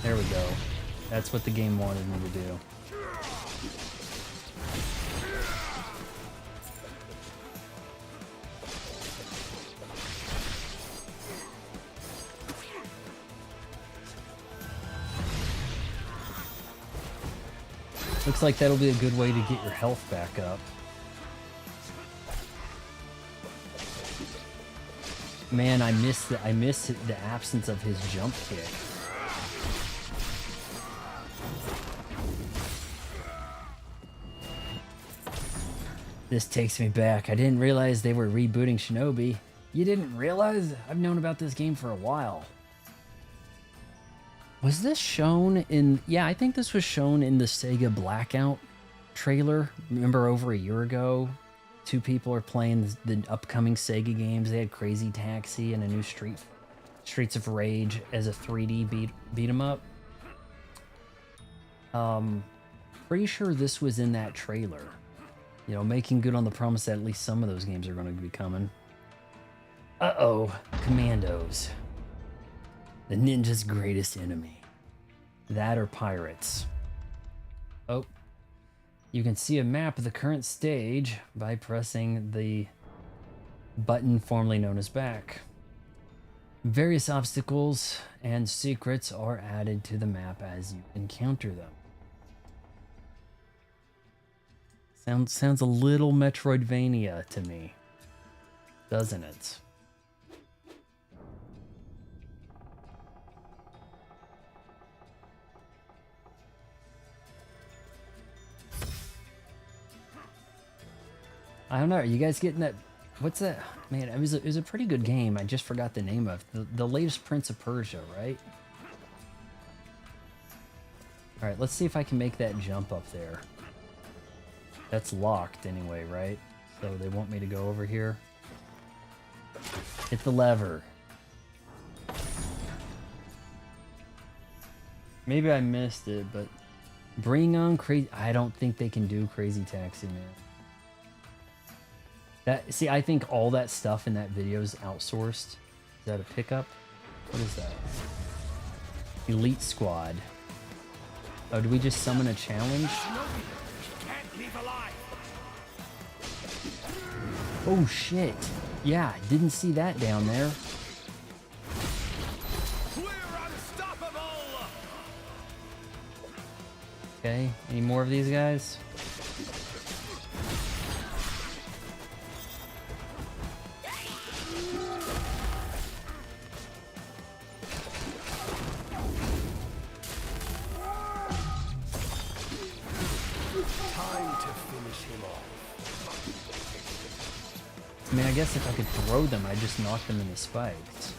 There we go. That's what the game wanted me to do. Looks like that'll be a good way to get your health back up. Man, I miss the absence of his jump kick. This takes me back. I didn't realize they were rebooting Shinobi. You didn't realize? I've known about this game for a while. Was this shown in... Yeah, I think this was shown in the Sega Blackout trailer. Remember over a year ago? Two people are playing the upcoming Sega games. They had Crazy Taxi and a new Streets of Rage as a 3D beat 'em up. Pretty sure this was in that trailer. You know, making good on the promise that at least some of those games are going to be coming. Uh-oh, Commandos. The ninja's greatest enemy. That or pirates. Oh. You can see a map of the current stage by pressing the button formerly known as back. Various obstacles and secrets are added to the map as you encounter them. Sounds a little Metroidvania to me, doesn't it? I don't know. Are you guys getting that? What's that? Man, it was a pretty good game. I just forgot the name of the latest Prince of Persia, right? All right, let's see if I can make that jump up there. That's locked anyway, right? So they want me to go over here. Hit the lever. Maybe I missed it, but bring on crazy. I don't think they can do Crazy Taxi, man. See, I think all that stuff in that video is outsourced. Is that a pickup? What is that? Elite Squad. Oh, do we just summon a challenge? Oh shit. Yeah, didn't see that down there. Okay, any more of these guys? I mean, I guess if I could throw them, I'd just knock them in the spikes.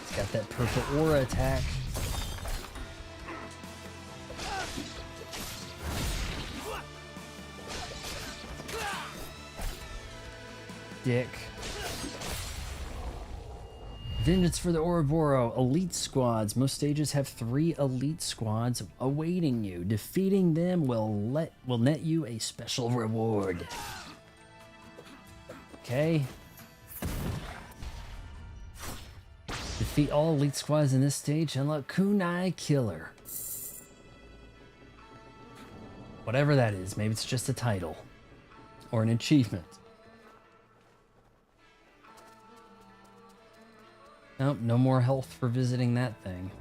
It's got that purple aura attack. Dick. Vengeance for the Ouroboros. Elite squads. Most stages have 3 elite squads awaiting you. Defeating them will net you a special reward. Okay. Defeat all elite squads in this stage. Unlock Kunai Killer. Whatever that is. Maybe it's just a title. Or an achievement. Nope, no more health for visiting that thing.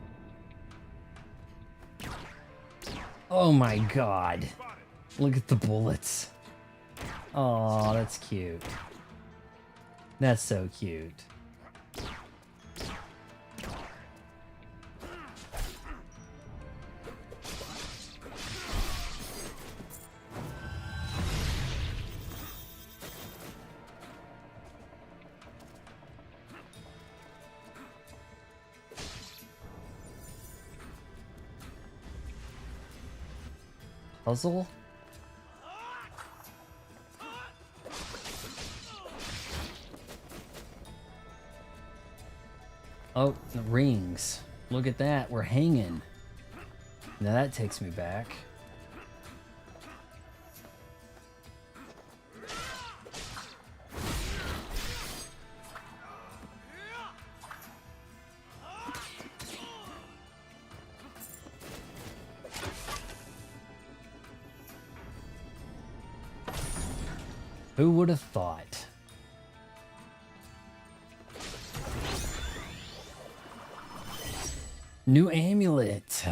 Oh my god. Look at the bullets. Oh, that's cute. That's so cute. Puzzle? Oh, the rings. Look at that, we're hanging. Now that takes me back. Who would have thought? New amulet.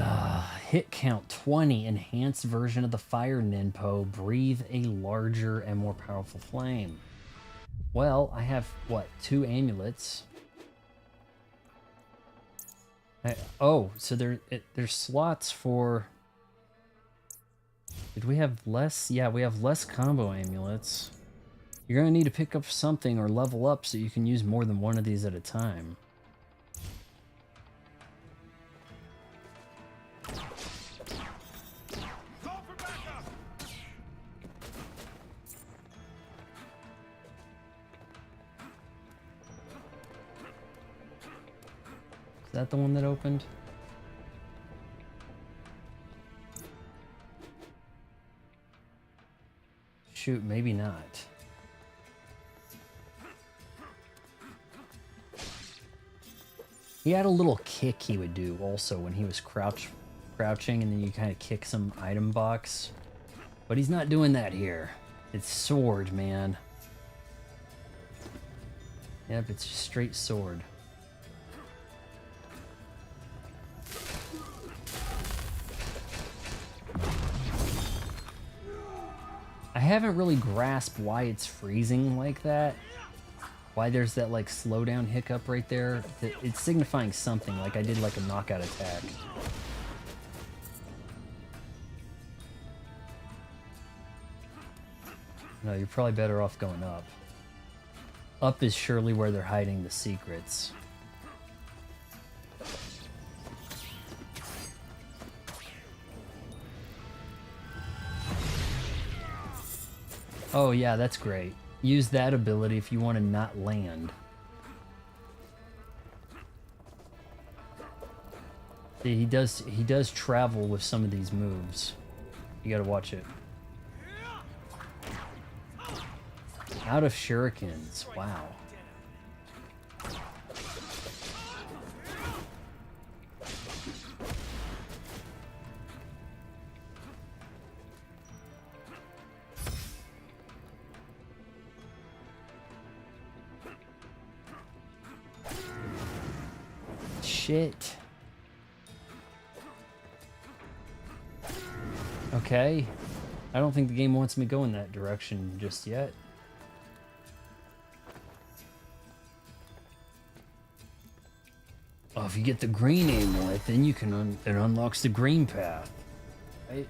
Hit count 20. Enhanced version of the fire ninpo. Breathe a larger and more powerful flame. Well, I have, what, 2 amulets? Oh, so there's slots for... Did we have less? Yeah, we have less combo amulets. You're going to need to pick up something or level up so you can use more than one of these at a time. Is that the one that opened? Shoot, maybe not. He had a little kick he would do also when he was crouching, and then you kind of kick some item box. But he's not doing that here. It's sword, man. Yep, it's just straight sword. I haven't really grasped why it's freezing like that. Why there's that like slowdown hiccup right there. It's signifying something, like I did like a knockout attack. No, you're probably better off going up. Up is surely where they're hiding the secrets. Oh yeah, that's great. Use that ability if you want to not land. See, he does travel with some of these moves. You gotta watch it. Out of shurikens, wow. Shit. Okay. I don't think the game wants me going that direction just yet. Oh, if you get the green amulet, then you can it unlocks the green path. Right?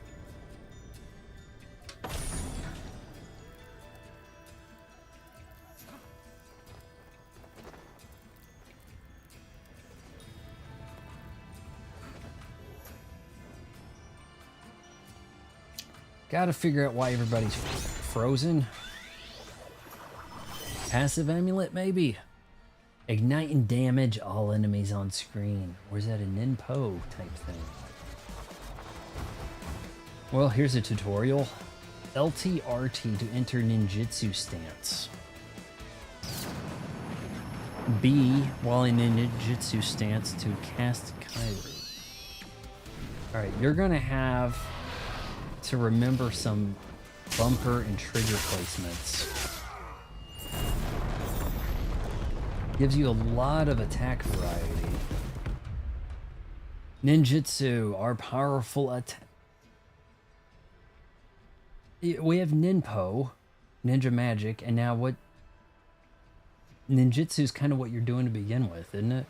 Gotta figure out why everybody's frozen. Passive amulet, maybe? Ignite and damage all enemies on screen. Or is that a ninpo type thing? Well, here's a tutorial. LT-RT to enter ninjutsu stance. B, while in ninjutsu stance, to cast Kairu. Alright, you're gonna have to remember some bumper and trigger placements. Gives you a lot of attack variety. Ninjutsu are powerful attack. We have ninpo, ninja magic, and now what? Ninjutsu is kind of what you're doing to begin with, isn't it?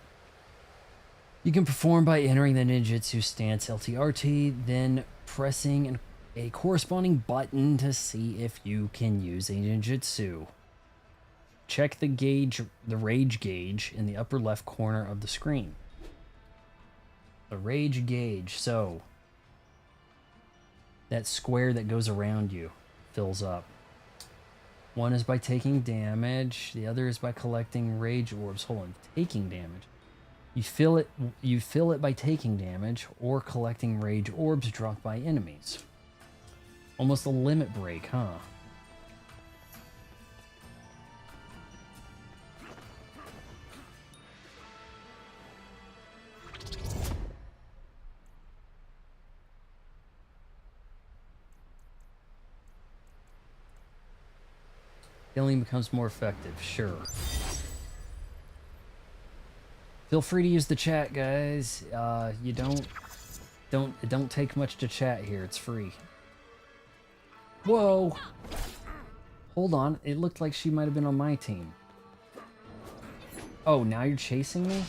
You can perform by entering the ninjutsu stance LTRT, then pressing a corresponding button to see if you can use a ninjutsu. Check the gauge, the rage gauge in the upper left corner of the screen. The rage gauge, so that square that goes around you fills up. One is by taking damage. The other is by collecting rage orbs. Hold on, taking damage. You fill it by taking damage or collecting rage orbs dropped by enemies. Almost a limit break, huh? Healing becomes more effective, sure. Feel free to use the chat, guys. You it don't take much to chat here. It's free. Whoa! Hold on. It looked like she might have been on my team. Oh, now you're chasing me?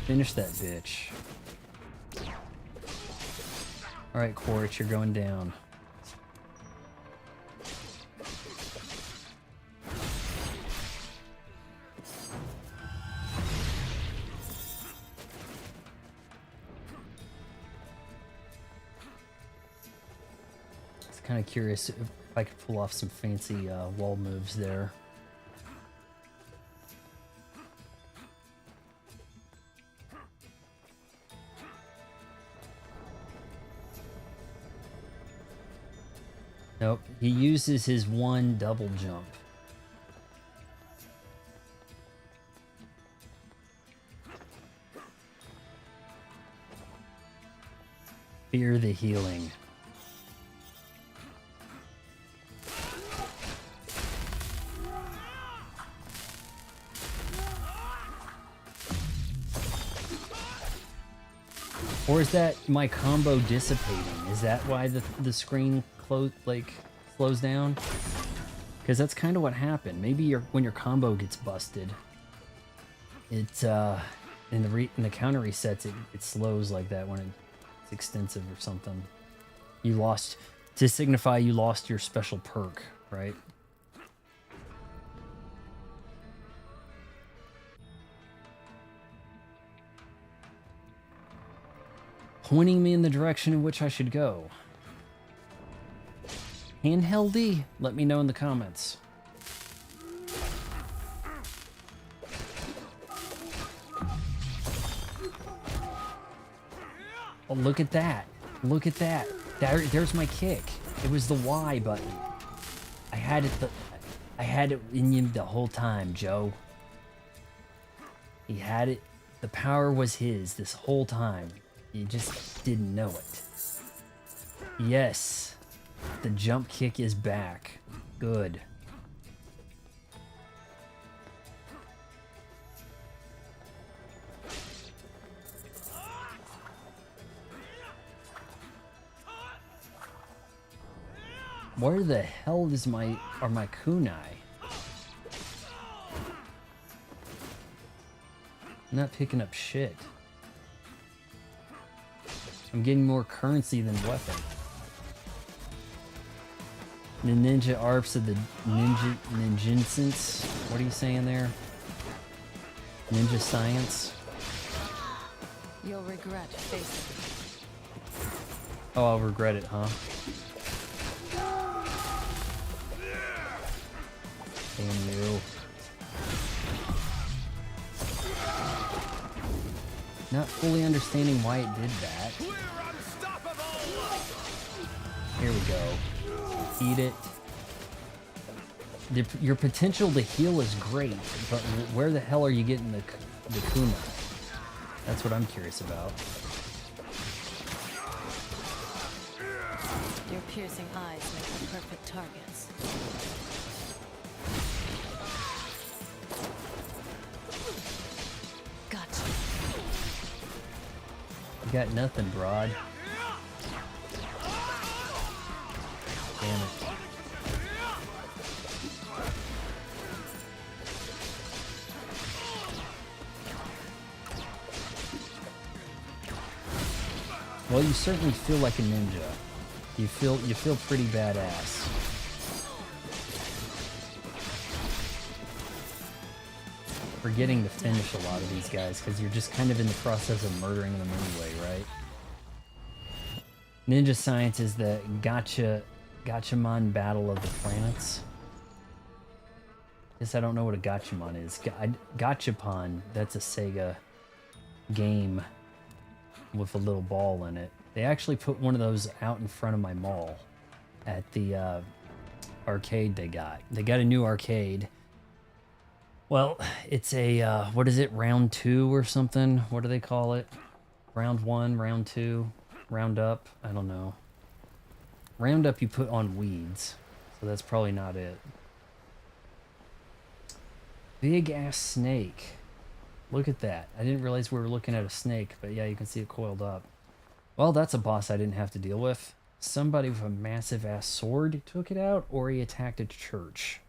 Finish that bitch. Alright, Quaritch, you're going down. It's kind of curious if I could pull off some fancy wall moves there. Nope, he uses his one double jump. Fear the healing. Or is that my combo dissipating? Is that why the screen slows down? Because that's kind of what happened. Maybe when your combo gets busted, it in the counter resets it slows like that when it's extensive or something. You lost to signify you lost your special perk, right? Pointing me in the direction in which I should go. Handheldy? Let me know in the comments. Oh, look at that. Look at that. There's my kick. It was the Y button. I had it in you the whole time, Joe. He had it. The power was his this whole time. You just didn't know it. Yes. The jump kick is back. Good. Where the hell are my kunai? I'm not picking up shit. I'm getting more currency than weapon. The ninja arps of the ninjinsence. What are you saying there? Ninja science? You'll regret facing it. Oh, I'll regret it, huh? Damn you. Not fully understanding why it did that. Here we go. Eat it. Your potential to heal is great, but where the hell are you getting the Kuma? That's what I'm curious about. Your piercing eyes make the perfect targets. Gotcha. You got nothing, broad. Damn it. Well, you certainly feel like a ninja. You feel pretty badass. forgetting to finish a lot of these guys because you're just kind of in the process of murdering them anyway, right? Ninja Science is the Gatchaman Battle of the Planets. Guess I don't know what a Gatchaman is. Gachapon, that's a Sega game with a little ball in it. They actually put one of those out in front of my mall at the arcade they got. They got a new arcade. Well, it's a, what is it, round 2 or something? What do they call it? Round 1, round 2, round up? I don't know. Round up you put on weeds, so that's probably not it. Big ass snake. Look at that. I didn't realize we were looking at a snake, but yeah, you can see it coiled up. Well, that's a boss I didn't have to deal with. Somebody with a massive ass sword took it out, or he attacked a church.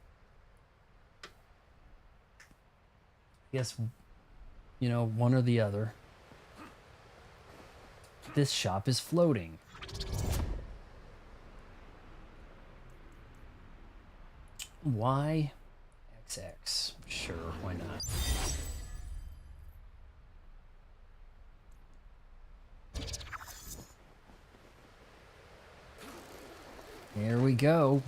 Guess, you know, one or the other. This shop is floating. Why? XX. Sure, why not? Here we go.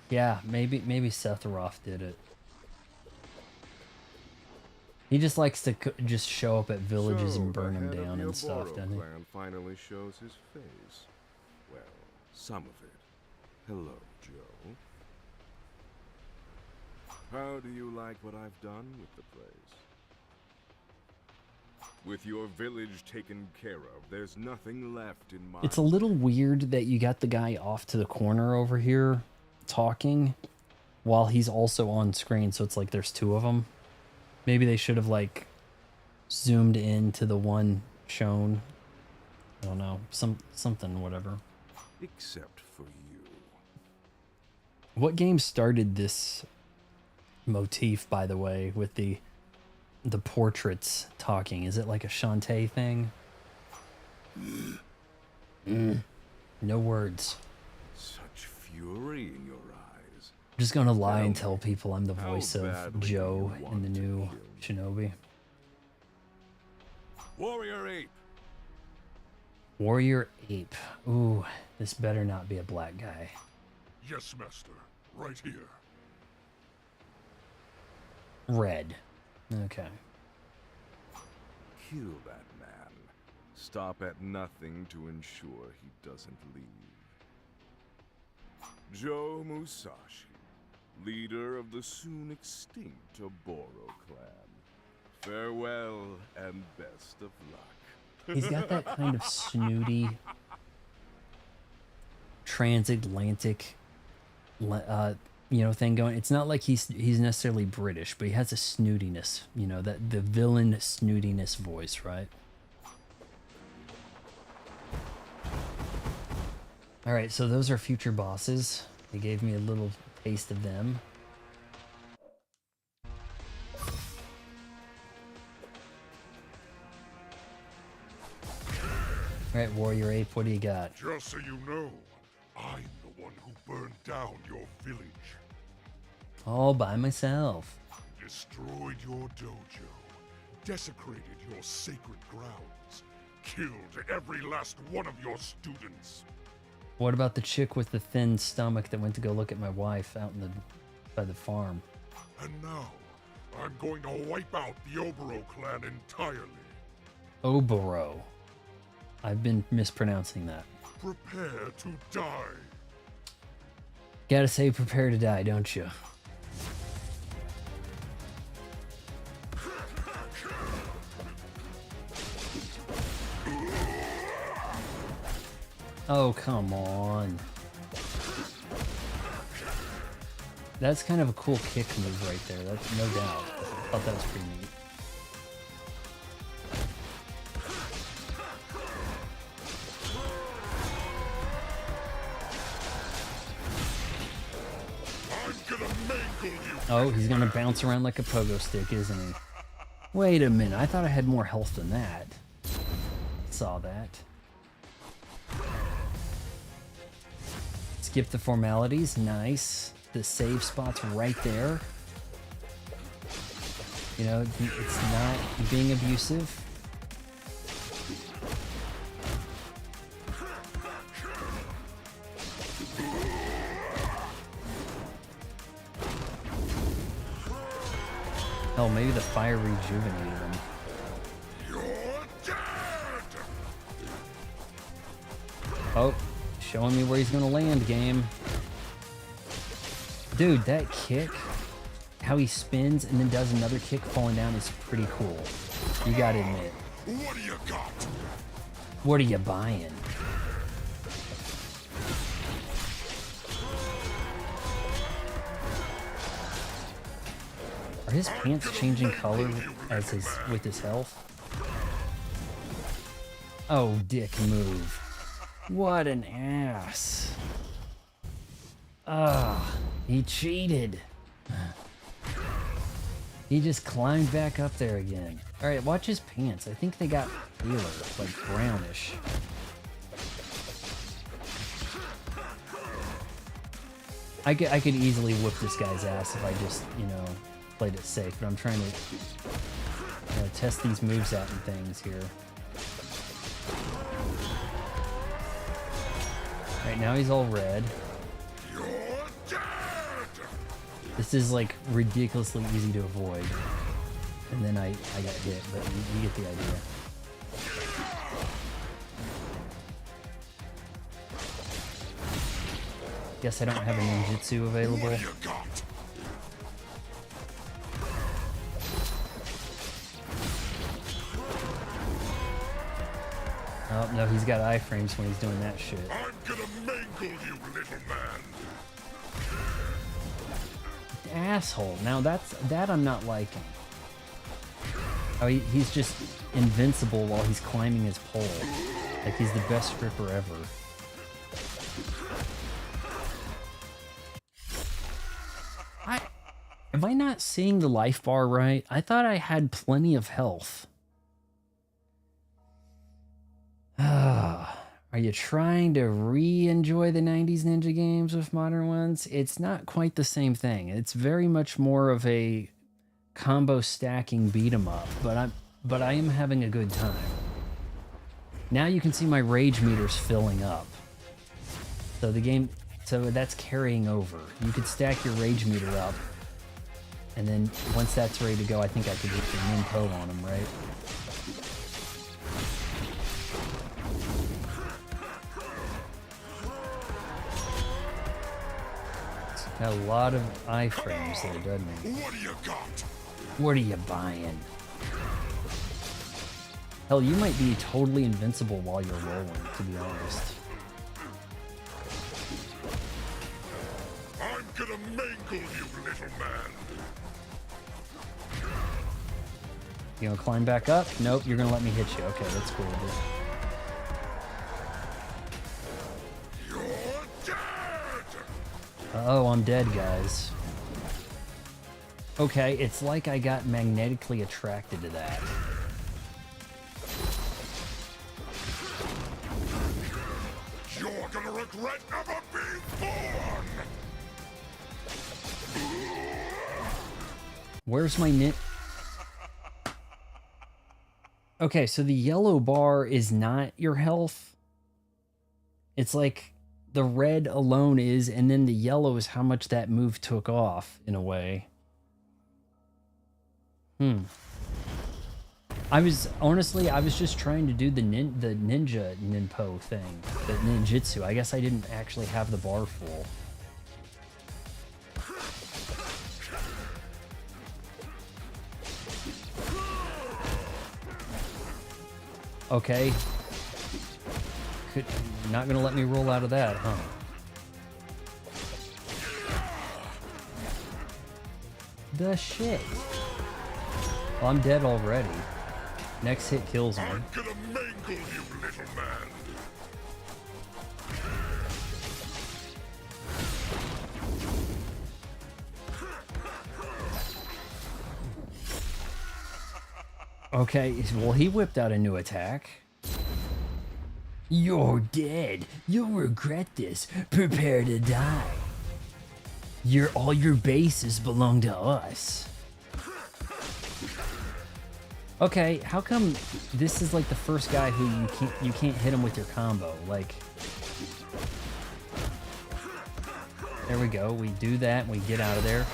Yeah, maybe Sephiroth did it. He just likes to just show up at villages and burn them down and stuff, doesn't he? Clan finally shows his face. Well, some of it. Hello, Joe. How do you like what I've done with the place? With your village taken care of, there's nothing left in my... It's a little weird that you got the guy off to the corner over here talking while he's also on screen, so it's like there's two of them. Maybe they should have like zoomed in to the one shown. I don't know, something, whatever. Except for you. What game started this motif, by the way, with the portraits talking? Is it like a Shantae thing? No words. Such fury in your eyes. I'm just gonna lie and tell people I'm the voice of Joe in the new Shinobi. Warrior Ape. Warrior Ape. Ooh, this better not be a black guy. Yes, master. Right here. Red. Okay. Kill that man. Stop at nothing to ensure he doesn't leave. Joe Musashi, leader of the soon extinct Oboro clan. Farewell and best of luck. He's got that kind of snooty transatlantic you know, thing going. It's not like he's necessarily British, but he has a snootiness, you know, that the villain snootiness voice, right? All right, so those are future bosses. They gave me a little taste of them. All right, Warrior Ape, what do you got? Just so you know, I'm the one who burned down your village. All by myself. Destroyed your dojo. Desecrated your sacred grounds. Killed every last one of your students. What about the chick with the thin stomach that went to go look at my wife out in by the farm? And now, I'm going to wipe out the Oboro clan entirely. Oboro. I've been mispronouncing that. Prepare to die. Gotta say prepare to die, don't you? Oh, come on. That's kind of a cool kick move right there, that's no doubt. I thought that was pretty neat. Oh, he's gonna bounce around like a pogo stick, isn't he? Wait a minute, I thought I had more health than that. Saw that. Let's Skip the formalities. Nice. The save spot's right there. You know, it's not being abusive. Oh, maybe the fire rejuvenated him. Oh, showing me where he's gonna land, game. Dude, that kick, how he spins and then does another kick falling down is pretty cool. You gotta admit. What do you got? What are you buying? Are his pants changing color as with his health? Oh, dick move. What an ass. Ah, he cheated. He just climbed back up there again. All right, watch his pants. I think they got paler, like brownish. I could easily whip this guy's ass if I just, you know, played it safe, but I'm trying to, you know, test these moves out and things here. Right now he's all red. This is like ridiculously easy to avoid. And then I got hit, but you get the idea. Guess I don't have a ninjutsu available. Oh, no, he's got iframes when he's doing that shit. I'm gonna mangle you, little man. Asshole. Now that I'm not liking. Oh, he's just invincible while he's climbing his pole. Like he's the best stripper ever. Am I not seeing the life bar right? I thought I had plenty of health. Are you trying to re-enjoy the 90s ninja games with modern ones? It's not quite the same thing. It's very much more of a combo stacking beat 'em up, but I am having a good time. Now you can see my rage meters filling up. So that's carrying over. You could stack your rage meter up, and then once that's ready to go, I think I could get the Ninpo on him, right? Got a lot of iframes there, doesn't he? What do you got? What are you buying? Hell, you might be totally invincible while you're rolling, to be honest. I'm gonna mangle you, little man. You gonna climb back up? Nope, you're gonna let me hit you. Okay, that's cool, dude. Uh-oh, I'm dead, guys. Okay, it's like I got magnetically attracted to that. You're gonna regret ever being born! Where's my nit? Okay, so the yellow bar is not your health. It's like the red alone is, and then the yellow is how much that move took off, in a way. I was just trying to do the ninja ninpo thing, the ninjutsu. I guess I didn't actually have the bar full. Okay. Not gonna let me roll out of that, huh? The shit. Well, I'm dead already. Next hit kills me. I'm gonna mangle you, little man. Okay, well, he whipped out a new attack. You're dead. You'll regret this. Prepare to die. All your bases belong to us. Okay, how come this is like the first guy who you can't hit him with your combo? Like, there we go. We do that. We get out of there.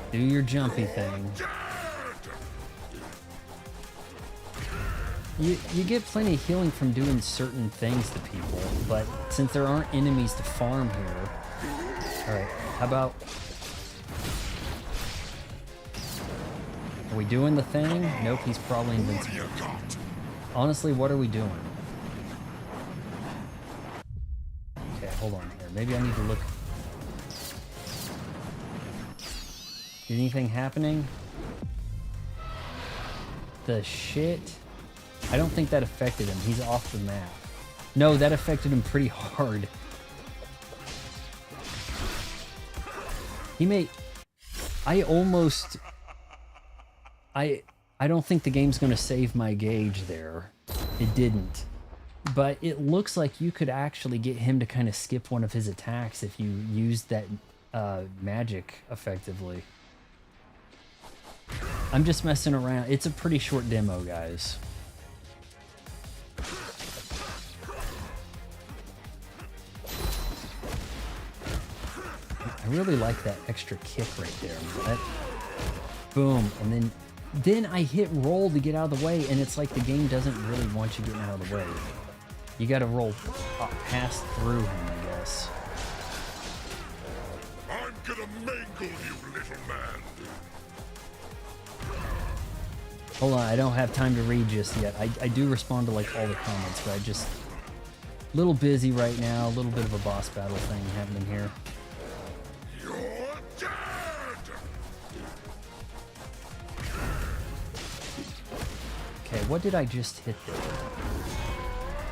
Do your jumpy thing. You get plenty of healing from doing certain things to people, but since there aren't enemies to farm here... Alright, how about... Are we doing the thing? Nope, he's probably invincible. Honestly, what are we doing? Okay, hold on here. Maybe I need to look... Anything happening? The shit? I don't think that affected him. He's off the map. No, that affected him pretty hard. He may... I almost... I don't think the game's going to save my gauge there. It didn't. But it looks like you could actually get him to kind of skip one of his attacks if you used that magic effectively. I'm just messing around. It's a pretty short demo, guys. I really like that extra kick right there. That, boom, and then I hit roll to get out of the way, and it's like the game doesn't really want you getting out of the way. You gotta roll past through him, I guess. I'm gonna mangle you, little man. Hold on, I don't have time to read just yet. I do respond to like all the comments, but I just... A little busy right now, a little bit of a boss battle thing happening here. You're dead! Okay, what did I just hit there?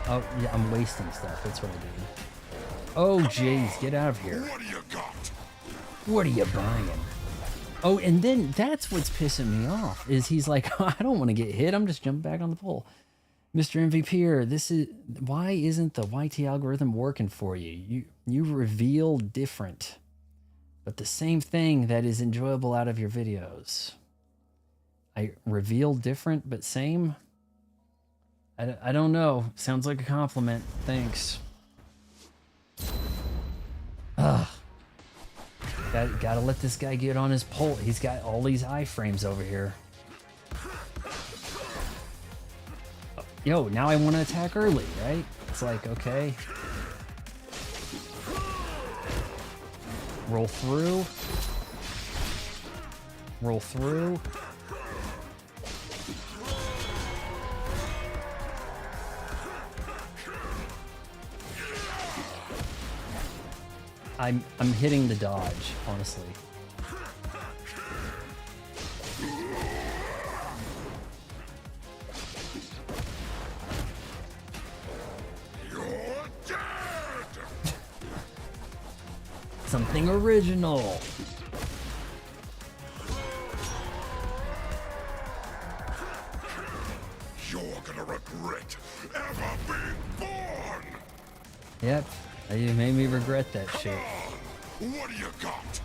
Oh, yeah, I'm wasting stuff. That's what I did. Oh, jeez, get out of here. What do you got? What are you buying? Oh, and then that's what's pissing me off, is he's like, I don't want to get hit. I'm just jumping back on the pole. Mr. MVP, this is... Why isn't the YT algorithm working for you? You reveal different, but the same thing that is enjoyable out of your videos. I reveal different, but same? I don't know. Sounds like a compliment. Thanks. Ugh. Gotta let this guy get on his pole. He's got all these iframes over here. Yo, now I want to attack early, right? It's like, okay. Roll through. Roll through. I'm hitting the dodge, honestly. You're dead! Something original. You're gonna regret ever being born! Yep, you made me regret that shit. What do you got?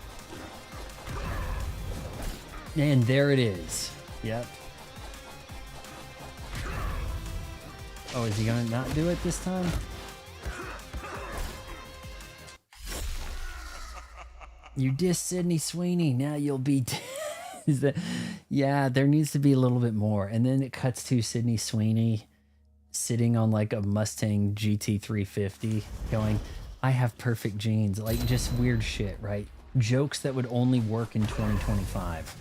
And there it is. Yep. Oh, is he gonna not do it this time? You dissed Sydney Sweeney, now you'll be is that... Yeah, there needs to be a little bit more. And then it cuts to Sydney Sweeney sitting on like a Mustang GT350 going, I have perfect genes. Like, just weird shit, right? Jokes that would only work in 2025.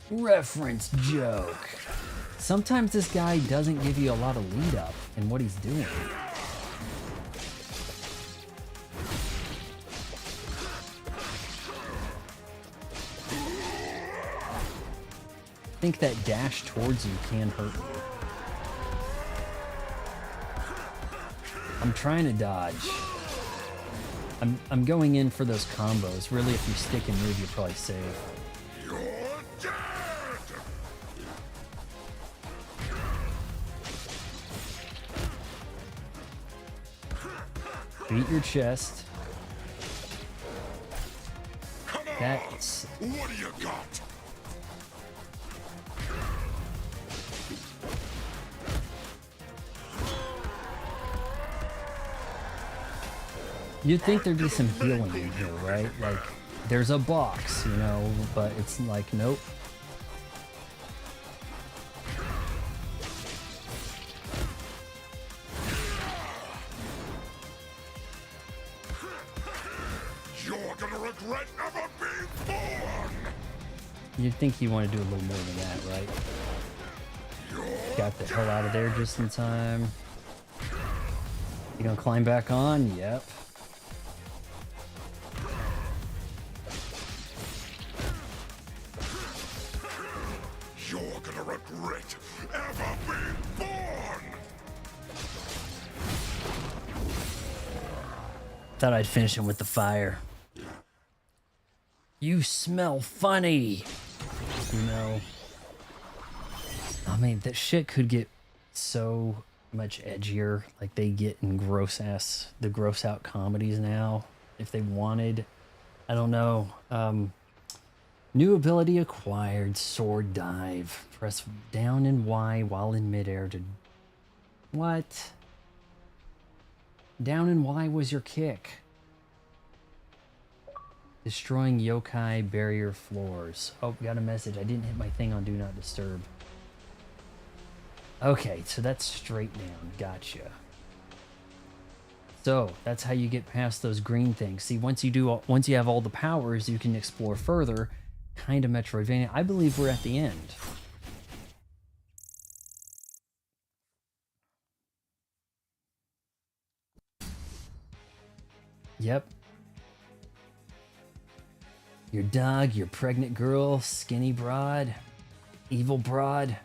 Reference joke. Sometimes this guy doesn't give you a lot of lead up in what he's doing. I think that dash towards you can hurt you. I'm trying to dodge. I'm going in for those combos. Really, if you stick and move, you're probably safe. You're dead! Beat your chest. Come on! That's What do you got? You'd think there'd be some healing in here, right? Like, there's a box, you know, but it's like, nope. You're gonna regret ever being born! You'd think you want to do a little more than that, right? Got the hell out of there just in time. You gonna climb back on? Yep. You're gonna regret ever being born! Thought I'd finish him with the fire. You smell funny. You know. I mean, that shit could get so much edgier. Like they get in the gross out comedies now. If they wanted. I don't know. New ability acquired, sword dive. Press down and Y while in midair to... What? Down and Y was your kick. Destroying yokai barrier floors. Oh, got a message. I didn't hit my thing on Do Not Disturb. Okay, so that's straight down. Gotcha. So, that's how you get past those green things. See, once you have all the powers, you can explore further. Kind of Metroidvania. I believe we're at the end. Yep. Your dog, your pregnant girl, skinny broad, evil broad.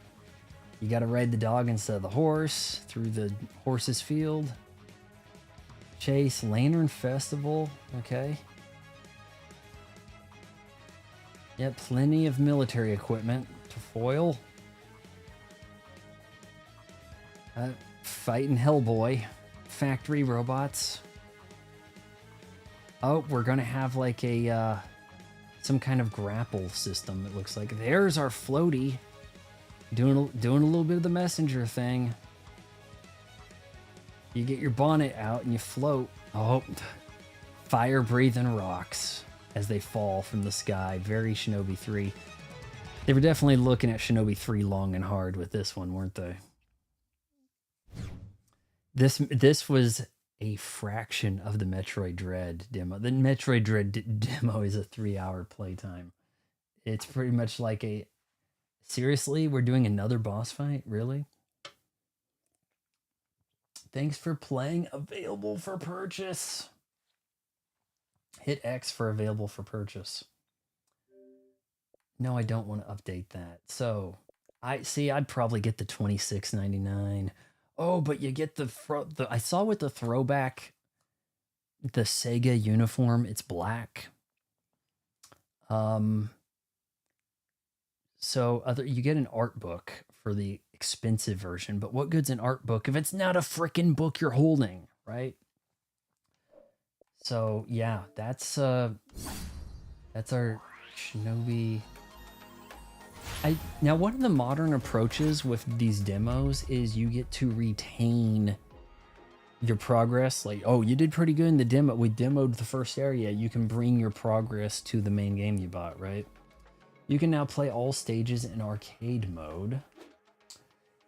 You gotta ride the dog instead of the horse through the horse's field. Chase, Lantern Festival, okay. Yep, plenty of military equipment to foil. Fighting Hellboy. Factory robots. Oh, we're gonna have like a, some kind of grapple system, it looks like. There's our floaty. Doing a little bit of the messenger thing. You get your bonnet out and you float. Oh, fire-breathing rocks as they fall from the sky. Very Shinobi 3. They were definitely looking at Shinobi 3 long and hard with this one, weren't they? This was a fraction of the Metroid Dread demo. The Metroid Dread demo is a 3-hour playtime. It's pretty much like a... Seriously? We're doing another boss fight? Really? Thanks for playing. Available for purchase. Hit X for available for purchase. No, I don't want to update that. So, I'd probably get the $26.99. Oh, but you get the I saw with the throwback, the Sega uniform, it's black. So you get an art book for the expensive version, but what good's an art book if it's not a frickin' book you're holding, right? So yeah, that's our Shinobi. Now one of the modern approaches with these demos is you get to retain your progress. Like, oh, you did pretty good in the demo. We demoed the first area. You can bring your progress to the main game you bought, right? You can now play all stages in arcade mode.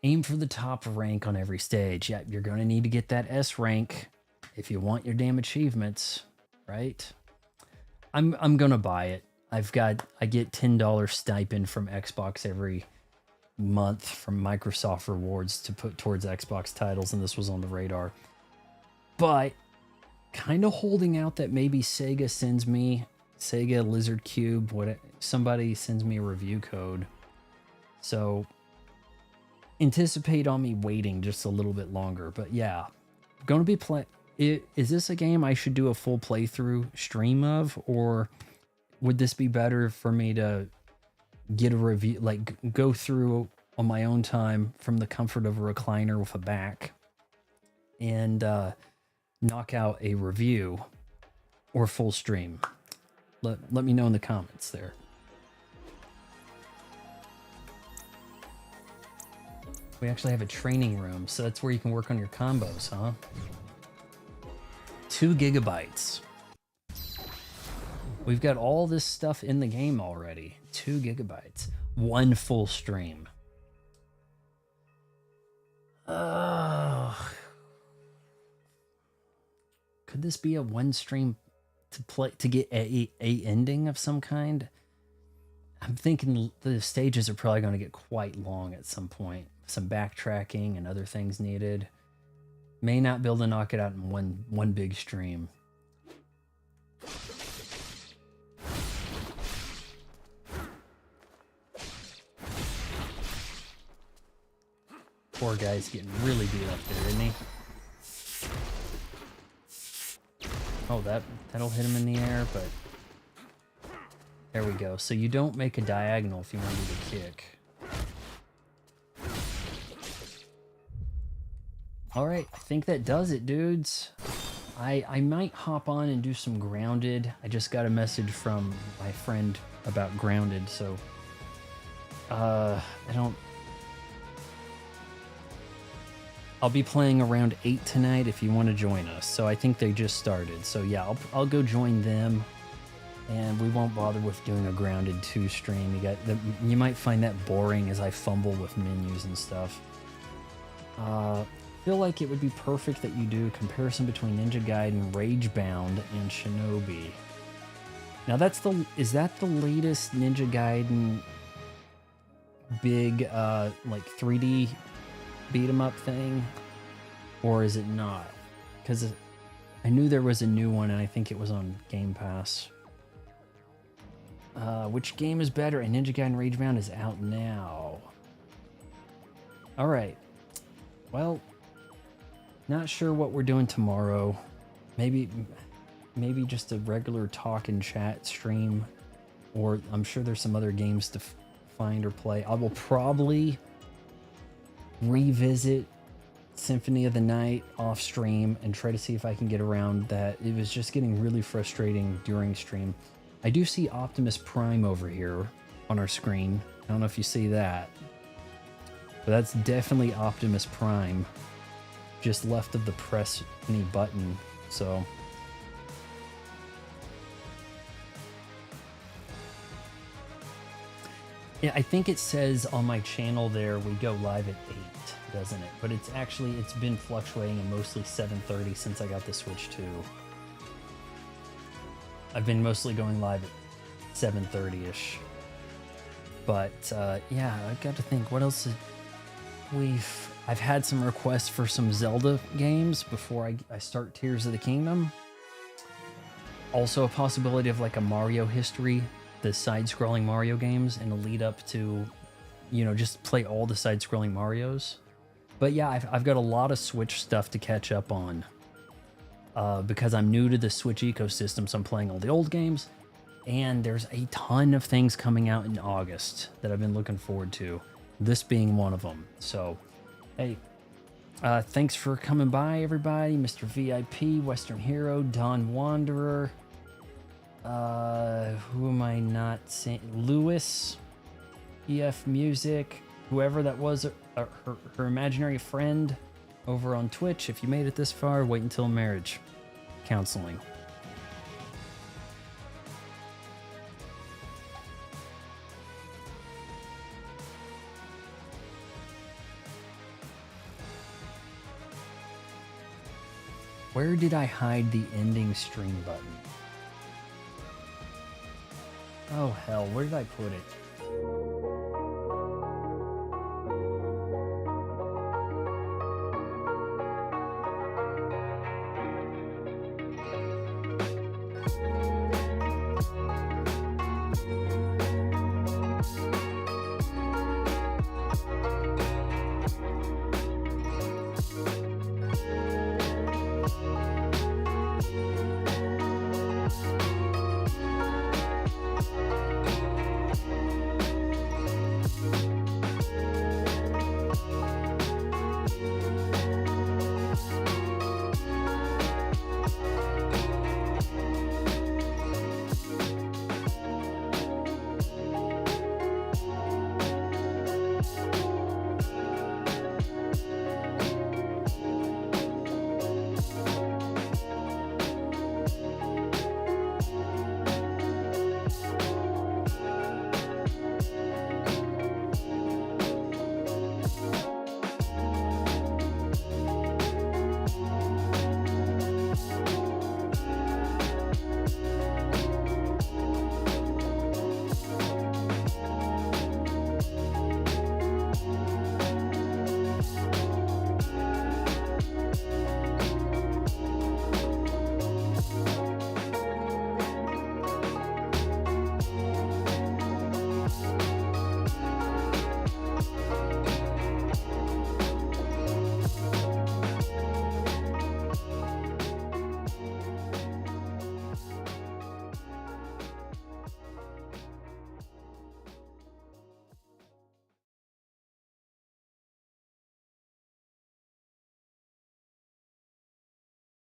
Aim for the top rank on every stage. Yeah, you're going to need to get that S rank if you want your damn achievements, right? I'm going to buy it. I get $10 stipend from Xbox every month from Microsoft rewards to put towards Xbox titles, and this was on the radar. But kind of holding out that maybe Sega sends me Lizard Cube, somebody sends me a review code. So anticipate on me waiting just a little bit longer. But yeah, going to be Is this a game I should do a full playthrough stream of, or would this be better for me to get a review, like go through on my own time from the comfort of a recliner with a back and knock out a review or full stream? Let me know in the comments there. We actually have a training room, so that's where you can work on your combos, huh? 2 gigabytes. We've got all this stuff in the game already. 2 gigabytes. 1 full stream. Could this be a 1 stream to play to get a ending of some kind? I'm thinking the stages are probably going to get quite long at some point. Some backtracking and other things needed. May not be able to knock it out in one big stream. Poor guy's getting really beat up there, isn't he? Oh, that'll hit him in the air, but there we go. So you don't make a diagonal if you want to do the kick. Alright, I think that does it, dudes. I might hop on and do some Grounded. I just got a message from my friend about Grounded, so I'll be playing around 8 tonight if you want to join us. So I think they just started. So yeah, I'll go join them, and we won't bother with doing a Grounded 2 stream. You might find that boring as I fumble with menus and stuff. I feel like it would be perfect that you do a comparison between Ninja Gaiden Ragebound and Shinobi. Now is that the latest Ninja Gaiden big like 3D beat 'em up thing, or is it not? Because I knew there was a new one and I think it was on Game Pass. Which game is better? And Ninja Gaiden Ragebound is out now. Alright. Well, not sure what we're doing tomorrow. Maybe just a regular talk and chat stream, or I'm sure there's some other games to find or play. I will probably revisit Symphony of the Night off stream and try to see if I can get around that. It was just getting really frustrating during stream. I do see Optimus Prime over here on our screen. I don't know if you see that, but that's definitely Optimus Prime. Just left of the press any button, so. Yeah, I think it says on my channel there we go live at 8, doesn't it? But it's been fluctuating and mostly 7:30 since I got the Switch 2. I've been mostly going live at 7:30ish. But yeah, I've got to think what else I've had some requests for some Zelda games before I start Tears of the Kingdom. Also a possibility of like a Mario history, the side-scrolling Mario games, and a lead up to, just play all the side-scrolling Marios. But yeah, I've got a lot of Switch stuff to catch up on. Because I'm new to the Switch ecosystem, so I'm playing all the old games. And there's a ton of things coming out in August that I've been looking forward to. This being one of them. So, hey, thanks for coming by, everybody. Mr. VIP, Western Hero, Don Wanderer. Who am I not saying? Lewis, EF Music, whoever that was, her imaginary friend over on Twitch. If you made it this far, wait until marriage counseling. Where did I hide the ending stream button? Oh hell, where did I put it?